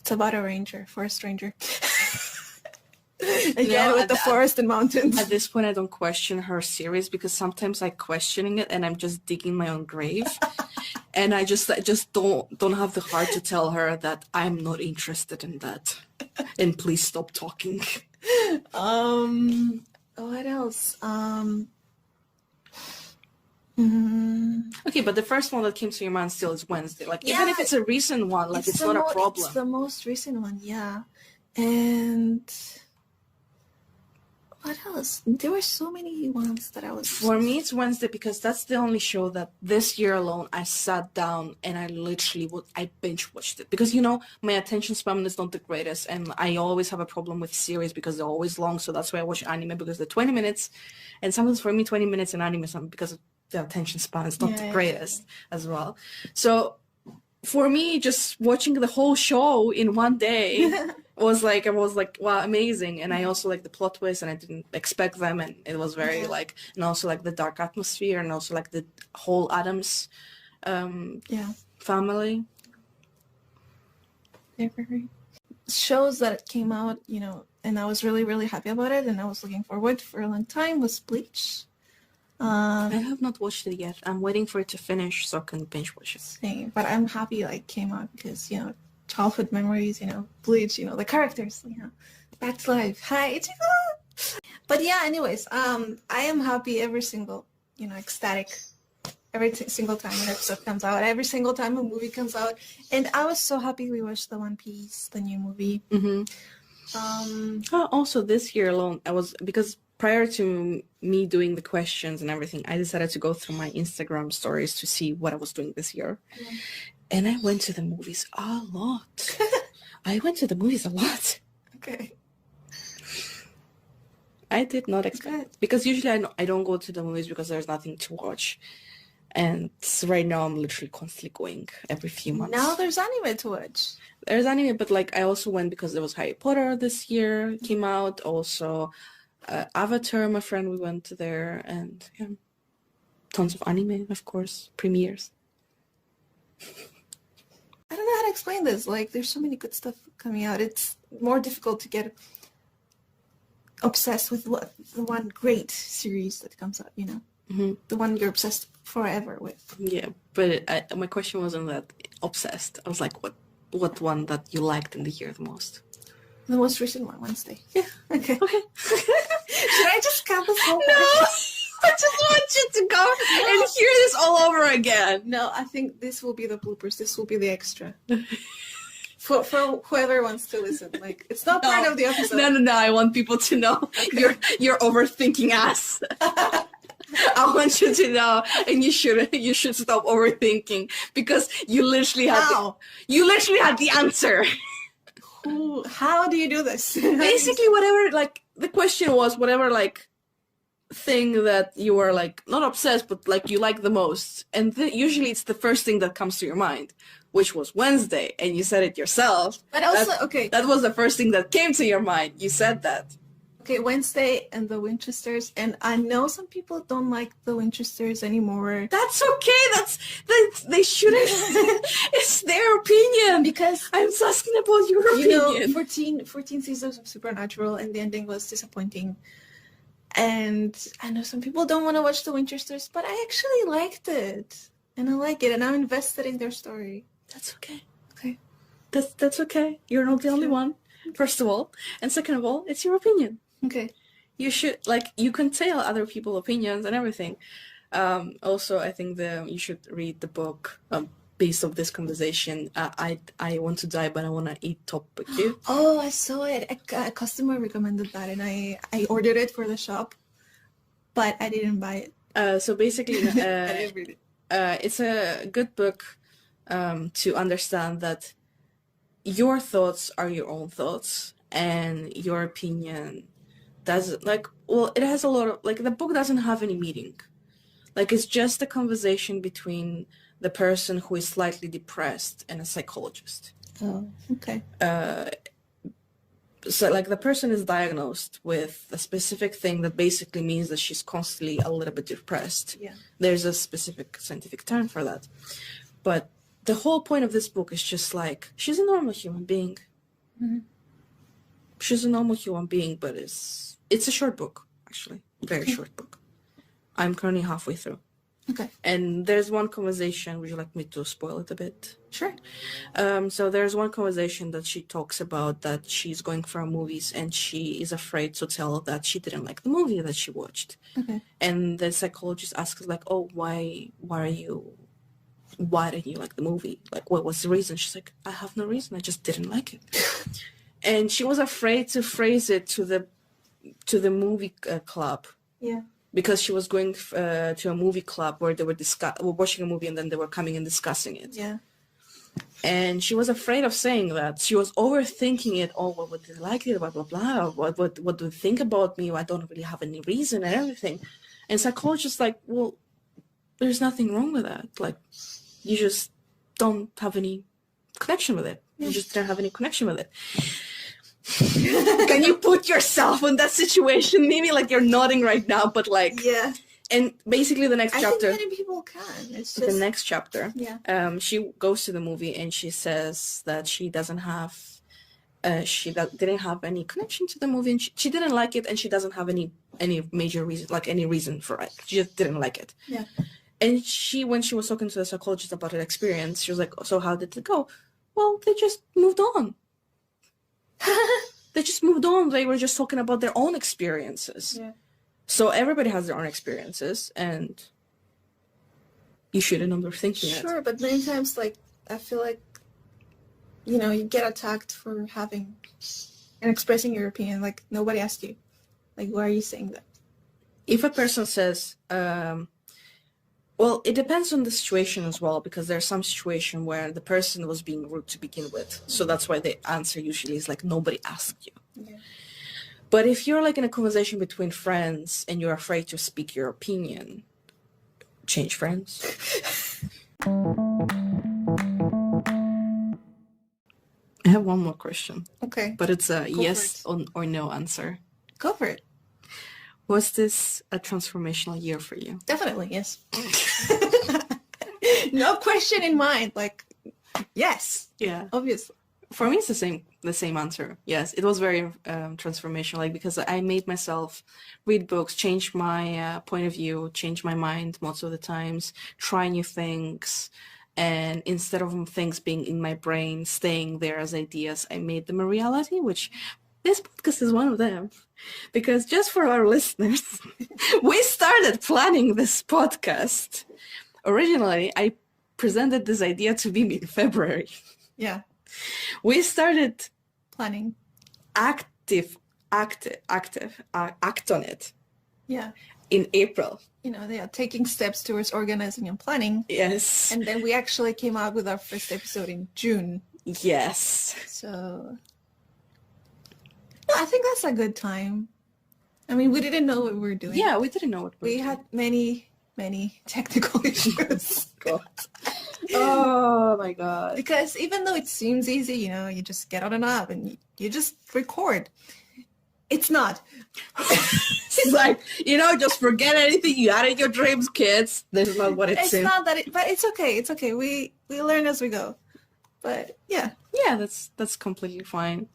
A: It's about a forest ranger. Again, with the forest and mountains.
B: At this point, I don't question her series, because sometimes I'm questioning it and I'm just digging my own grave. And I just don't have the heart to tell her that I'm not interested in that. And please stop talking.
A: What else?
B: Okay, but the first one that came to your mind still is Wednesday. Like, even if it's a recent one, like, it's not a problem.
A: It's the most recent one, yeah. And what else? There were so many ones that I was...
B: For me, it's Wednesday, because that's the only show that this year alone I sat down and I literally I binge watched it. Because, my attention span is not the greatest, and I always have a problem with series because they're always long. So that's why I watch anime, because they're 20 minutes. And sometimes for me, 20 minutes in anime, because the attention span is not the greatest as well. So for me, just watching the whole show in one day... I was like, wow, amazing. And I also like the plot twist, and I didn't expect them, and it was very and also like the dark atmosphere, and also like the whole Addams family.
A: Shows that came out, and I was really, really happy about it, and I was looking forward for a long time, was Bleach.
B: I have not watched it yet. I'm waiting for it to finish so I can binge watch it.
A: Same, but I'm happy it came out, because, childhood memories, Bleach, the characters, back to life. Hi, Ichigo! But yeah, anyways, I am happy every single, ecstatic every single time an episode comes out, every single time a movie comes out. And I was so happy we watched the One Piece, the new movie.
B: Also, this year alone, because prior to me doing the questions and everything, I decided to go through my Instagram stories to see what I was doing this year. And I went to the movies a lot.
A: Okay.
B: I did not expect, because usually I don't go to the movies because there's nothing to watch. And right now I'm literally constantly going every few months.
A: Now there's anime to watch.
B: There's anime, but I also went because there was Harry Potter this year came out. Also, Avatar, my friend, we went there, and tons of anime, of course, premieres.
A: I don't know how to explain this. There's so many good stuff coming out. It's more difficult to get obsessed with the one great series that comes out, the one you're obsessed forever with.
B: Yeah, but my question wasn't that obsessed. I was like, what one that you liked in the year the most?
A: The most recent one, Wednesday.
B: Yeah.
A: Okay. Should I just cut this whole
B: No! I just want you to go and hear this all over again.
A: No, I think this will be the bloopers. This will be the extra. For whoever wants to listen. It's not part of the episode.
B: No. I want people to know. Okay. You're overthinking ass. I want you to know, and you should stop overthinking, because you literally had the answer.
A: How do you do this?
B: Basically, whatever, the question was whatever, thing that you were, not obsessed, but, you like the most. And usually it's the first thing that comes to your mind, which was Wednesday, and you said it yourself.
A: But also, okay.
B: That was the first thing that came to your mind. You said that.
A: Okay, Wednesday and the Winchesters, and I know some people don't like the Winchesters anymore.
B: That's okay. That's they shouldn't. It's their opinion.
A: Because
B: I'm just asking about your opinion.
A: 14 seasons of Supernatural, and the ending was disappointing. And I know some people don't want to watch the Winchesters, but I actually liked it, and I like it, and I'm invested in their story.
B: That's okay.
A: Okay,
B: that's okay. You're not the only one. First of all, and second of all, it's your opinion.
A: Okay.
B: You should, you can tell other people's opinions and everything. Also, I think you should read the book based on this conversation. I Want to Die, but I Want to Eat Top with You.
A: Oh, I saw it. A customer recommended that, and I ordered it for the shop, but I didn't buy it.
B: So basically,
A: I didn't read it.
B: It's a good book to understand that your thoughts are your own thoughts, and your opinion doesn't, like, well, it has a lot of, like, the book doesn't have any meaning. Like, it's just a conversation between the person who is slightly depressed and a psychologist.
A: Oh, okay.
B: So, like, the person is diagnosed with a specific thing that basically means that she's constantly a little bit depressed.
A: Yeah.
B: There's a specific scientific term for that. But the whole point of this book is just like, she's a normal human being.
A: Mm-hmm.
B: She's a normal human being, but it's a short book, actually. Very short book. I'm currently halfway through.
A: Okay.
B: And there's one conversation. Would you like me to spoil it a bit?
A: Sure.
B: So there's one conversation that she talks about that she's going for movies and she is afraid to tell that she didn't like the movie that she watched.
A: Okay.
B: And the psychologist asks, like, oh, why didn't you like the movie? Like, what was the reason? She's like, I have no reason. I just didn't like it. And she was afraid to phrase it to the movie club.
A: Yeah.
B: Because she was going to a movie club where they were watching a movie and then they were coming and discussing it.
A: Yeah.
B: And she was afraid of saying that. She was overthinking it. Oh, what would they like it? Blah, blah, blah. What do they think about me? I don't really have any reason and everything. And psychologists like, well, there's nothing wrong with that. Like, you just don't have any connection with it. You just don't have any connection with it. Can you put yourself in that situation? Maybe like you're nodding right now, but like,
A: yeah.
B: And basically the next chapter,
A: I think many people can. It's just
B: the next chapter,
A: yeah.
B: She goes to the movie and she says that she doesn't have, didn't have any connection to the movie, and she didn't like it, and she doesn't have any major reason, like any reason for it. She just didn't like it.
A: Yeah.
B: And when she was talking to the psychologist about her experience, she was like, so how did it go? Well, they just moved on. They just moved on. They were just talking about their own experiences.
A: Yeah.
B: So everybody has their own experiences, and you shouldn't overthink it.
A: Sure, but many times, like, I feel like, you get attacked for having and expressing your opinion. Like, nobody asked you. Like, why are you saying that?
B: If a person says, well, it depends on the situation as well, because there's some situation where the person was being rude to begin with. So that's why the answer usually is like, nobody asked you.
A: Yeah.
B: But if you're like in a conversation between friends and you're afraid to speak your opinion, change friends. I have one more question.
A: Okay.
B: But it's a yes or no answer.
A: Go for it.
B: Was this a transformational year for you?
A: Definitely, yes. No question in mind. Like, yes.
B: Yeah.
A: Obviously.
B: For me, it's the same answer. Yes, it was very transformational. Like, because I made myself read books, change my point of view, change my mind most of the times, try new things, and instead of things being in my brain, staying there as ideas, I made them a reality. Which this podcast is one of them. Because just for our listeners, we started planning this podcast. Originally, I presented this idea to Mimi in February.
A: Yeah.
B: We started
A: planning.
B: Act on it.
A: Yeah.
B: In April.
A: They are taking steps towards organizing and planning.
B: Yes.
A: And then we actually came out with our first episode in June.
B: Yes.
A: So I think that's a good time. I mean, we didn't know what we were doing.
B: Yeah, we didn't know what we were doing.
A: We had many technical issues.
B: God. Oh my God.
A: Because even though it seems easy, you just get on an app and you just record. It's not.
B: It's like, just forget anything you had in your dreams, kids. This is not what it seems.
A: It's not that, but it's okay. It's okay. We learn as we go. But yeah.
B: Yeah, that's completely fine.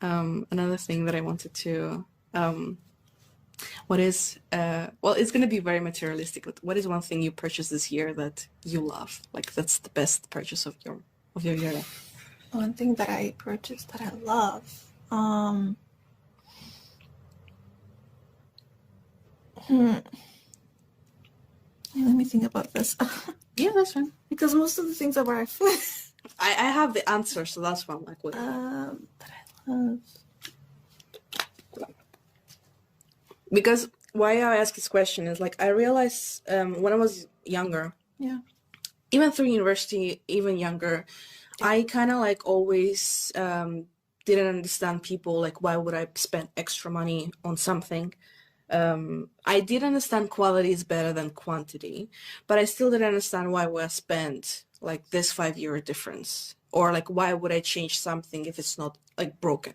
B: Another thing that I wanted to, it's going to be very materialistic, but what is one thing you purchased this year that you love? Like, that's the best purchase of your year.
A: One thing that I purchased that I love. Let me think about this.
B: Yeah, that's fine.
A: Because most of the things are where I food.
B: I have the answer, so that's why I'm like, what?
A: That I love.
B: Because why I ask this question is, like, I realized when I was younger,
A: yeah,
B: even through university, even younger, I kind of like always didn't understand people, like why would I spend extra money on something. I did understand quality is better than quantity, but I still didn't understand why would I spend like this 5 year difference, or like why would I change something if it's not like broken.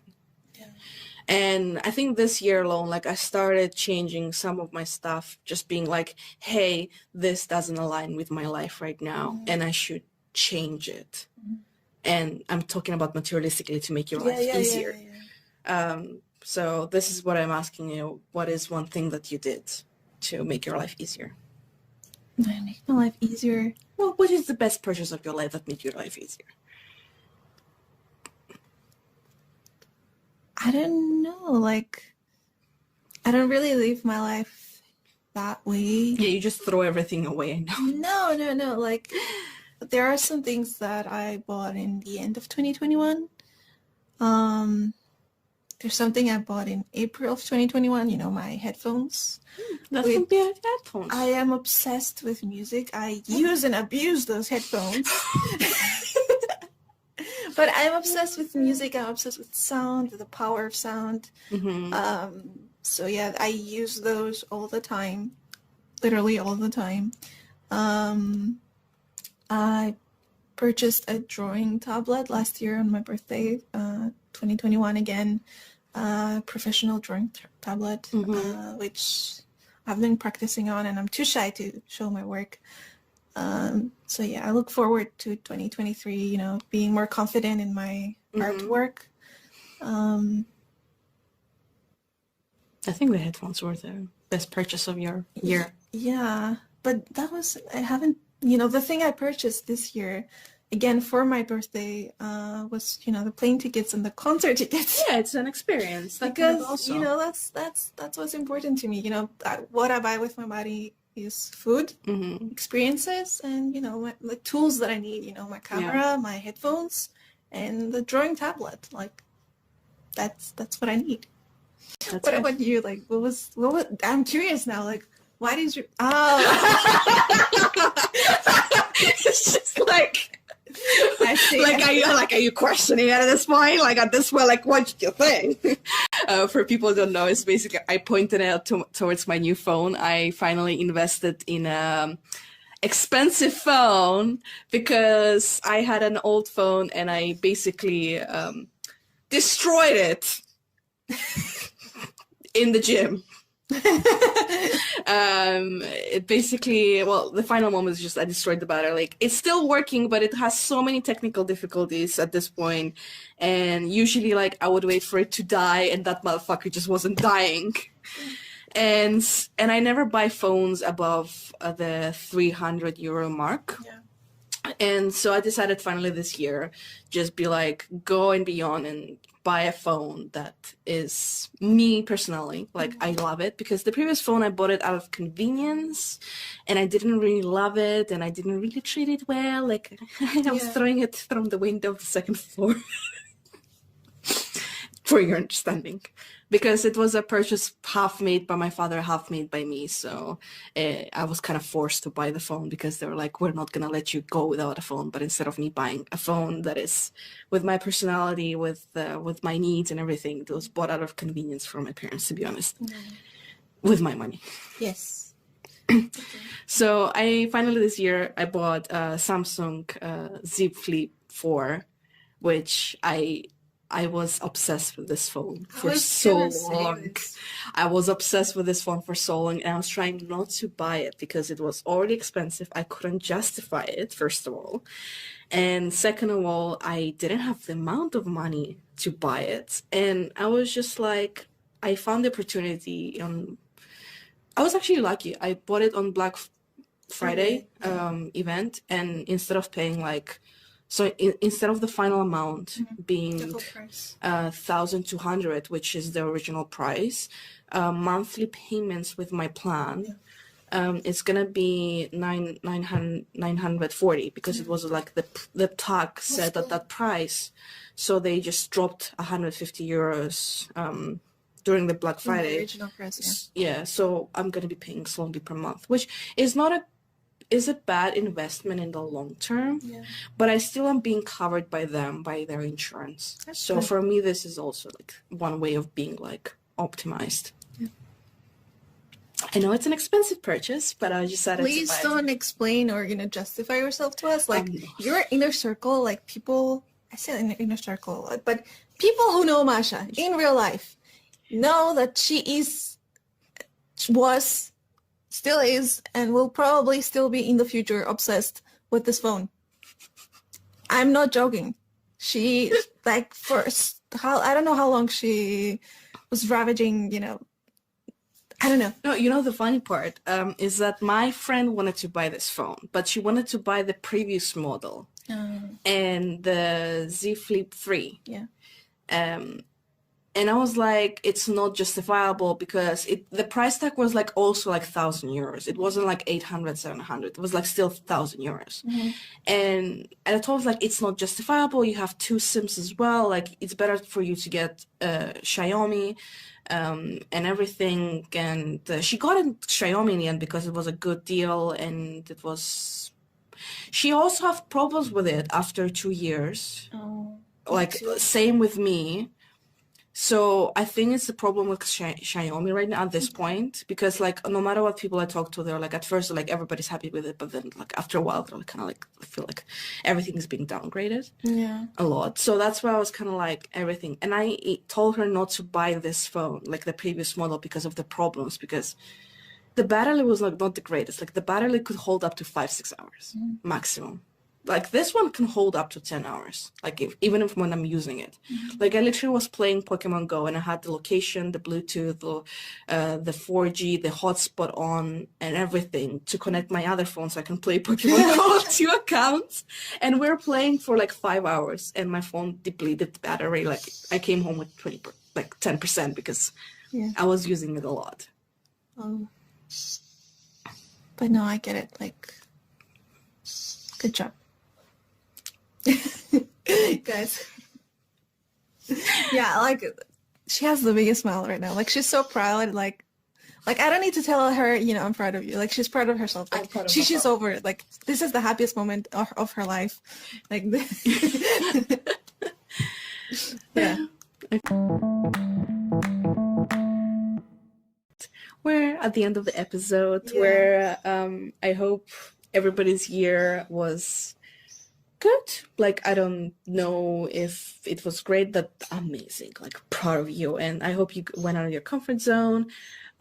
B: And I think this year alone, like I started changing some of my stuff, just being like, hey, this doesn't align with my life right now, and I should change it. And I'm talking about materialistically to make your life easier. So this is what I'm asking you. What is one thing that you did to make your life easier?
A: Make my life easier.
B: Well, what is the best purchase of your life that made your life easier?
A: I don't know. Like, I don't really live my life that way.
B: Yeah, you just throw everything away.
A: No. Like, there are some things that I bought in the end of 2021. There's something I bought in April of 2021, you know, my headphones.
B: That's some bad headphones.
A: I am obsessed with music. I use and abuse those headphones. But I'm obsessed with music. I'm obsessed with sound, with the power of sound. So yeah, I use those all the time, literally all the time. I purchased a drawing tablet last year on my birthday, 2021 again, professional drawing tablet, which I've been practicing on, and I'm too shy to show my work. So yeah, I look forward to 2023, you know, being more confident in my artwork.
B: I think the headphones were the best purchase of your year.
A: Yeah, but that was, I haven't, you know, the thing I purchased this year, again, for my birthday, was, you know, the plane tickets and the concert tickets.
B: Yeah, it's an experience.
A: Because, you know, that's what's important to me. You know, what I buy with my body is food, experiences, and, you know, the tools that I need, you know, my camera, my headphones, and the drawing tablet. Like, that's what I need. What about you? Like, what was, I'm curious now, like, why did you,
B: it's just like,
A: I see.
B: Are you questioning it at this point? Like at this point, like what do you think? For people who don't know, it's basically I pointed out towards my new phone. I finally invested in a expensive phone because I had an old phone and I basically destroyed it in the gym. It basically, well, the final moment is just I destroyed the battery. Like it's still working, but it has so many technical difficulties at this point, and usually like I would wait for it to die, and that motherfucker just wasn't dying. And I never buy phones above the 300 euro mark. And so I decided finally this year, just be like, go and beyond and buy a phone that is me personally. Like, I love it because the previous phone, I bought it out of convenience and I didn't really love it and I didn't really treat it well. Like, I was throwing it from the window of the second floor. For your understanding. Because it was a purchase half made by my father, half made by me. So I was kind of forced to buy the phone because they were like, we're not going to let you go without a phone. But instead of me buying a phone that is with my personality, with my needs and everything, it was bought out of convenience for my parents, to be honest, with my money.
A: Yes.
B: So I finally this year, I bought a Samsung Z Flip 4, which I was obsessed with this phone for so long. I was obsessed with this phone for so long, and I was trying not to buy it because it was already expensive. I couldn't justify it, first of all. And second of all, I didn't have the amount of money to buy it. And I was just like, I found the opportunity on... I was actually lucky. I bought it on Black Friday event, and instead of paying like... So instead of the final amount being 1,200, which is the original price, monthly payments with my plan, it's gonna be 940 because it was like the tag said at that price, so they just dropped 150 euros during the Black Friday.
A: The original price,
B: yeah. So I'm gonna be paying slowly per month, which is not a is a bad investment in the long term, but I still am being covered by them, by their insurance. So for me, this is also like one way of being like optimized. I know it's an expensive purchase, but I decided to buy it.
A: Please don't explain or justify yourself to us. Like your inner circle, like people. I say inner circle, but people who know Masha in real life know that she was, still is, and will probably still be in the future obsessed with this phone. I'm not joking. She like I don't know how long she was ravaging, I don't know.
B: No, the funny part is that my friend wanted to buy this phone, but she wanted to buy the previous model and the Z Flip 3.
A: Yeah.
B: And I was like, it's not justifiable because the price tag was like also like 1,000 euros. It wasn't like 800, 700. It was like still 1,000 euros. And I told her like, it's not justifiable. You have 2 SIMs as well. Like it's better for you to get Xiaomi and everything. And she got a Xiaomi in the end because it was a good deal. And she also had problems with it after 2 years. Like same with me. So I think it's the problem with Xiaomi right now at this point, because like no matter what people I talk to, they're like at first like everybody's happy with it, but then like after a while they're like, kind of like I feel like everything is being downgraded a lot. So that's why I was kind of like everything, and I told her not to buy this phone, like the previous model, because of the problems, because the battery was like not the greatest. Like the battery could hold up to 5-6 hours maximum. Like this one can hold up to 10 hours, like even when I'm using it. Like I literally was playing Pokemon Go and I had the location, the Bluetooth, the 4G, the hotspot on and everything to connect my other phone so I can play Pokemon Go on 2 accounts. And we're playing for like 5 hours and my phone depleted the battery. Like I came home with 10% because I was using it a lot.
A: But no, I get it. Like, good job. Guys. Yeah, like she has the biggest smile right now. Like she's so proud. Like I don't need to tell her, I'm proud of you. Like she's proud of herself. Like she's over it. Like this is the happiest moment of her life. Like yeah.
B: We're at the end of the episode where I hope everybody's year was good. Like I don't know if it was great, but amazing. Like proud of you, and I hope you went out of your comfort zone.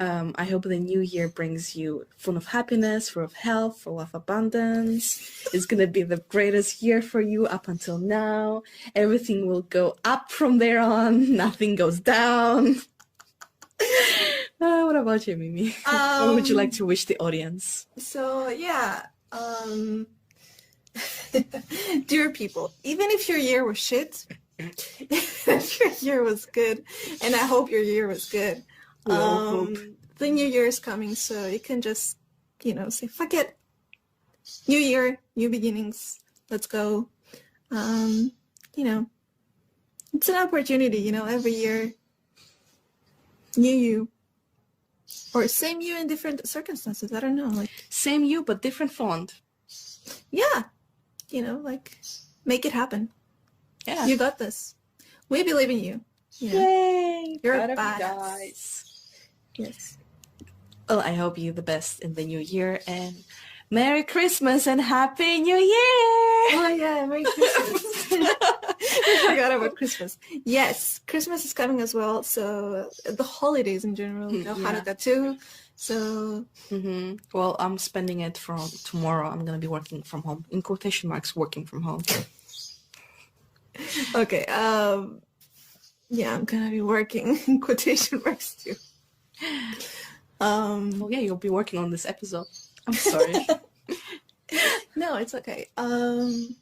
B: I hope the new year brings you full of happiness, full of health, full of abundance. It's gonna be the greatest year for you up until now. Everything will go up from there on. Nothing goes down. What about you, Mimi? What would you like to wish the audience?
A: So yeah. Dear people, even if your year was shit, if your year was good, and I hope your year was good, the new year is coming, so you can just, say, fuck it. New year, new beginnings, let's go. It's an opportunity, every year, new you. Or same you in different circumstances, I don't know. Like
B: same you, but different font.
A: Yeah. Like, make it happen.
B: Yeah.
A: You got this. We believe in you.
B: Yay!
A: You're
B: proud
A: a
B: of you
A: badass.
B: Guys.
A: Yes.
B: Well, I hope you the best in the new year, and Merry Christmas and Happy New Year!
A: Oh, yeah, Merry Christmas. I forgot about Christmas. Yes, Christmas is coming as well, so the holidays in general, Hanukkah too. So
B: well, I'm spending it from tomorrow. I'm gonna be working from home, in quotation marks, working from home.
A: Okay. Yeah, I'm gonna be working in quotation marks too.
B: Well, yeah, you'll be working on this episode. I'm sorry.
A: No, it's okay. I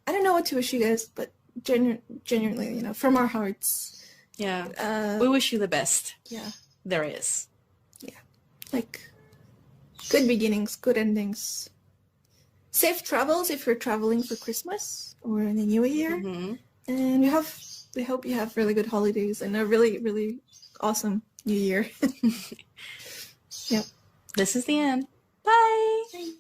A: don't know what to wish you guys, but genuinely, from our hearts.
B: Yeah. We wish you the best.
A: Yeah.
B: There is.
A: Like, good beginnings, good endings. Safe travels if you're traveling for Christmas or in the New Year. And we hope you have really good holidays and a really, really awesome New Year. Yep.
B: This is the end. Bye.
A: Bye.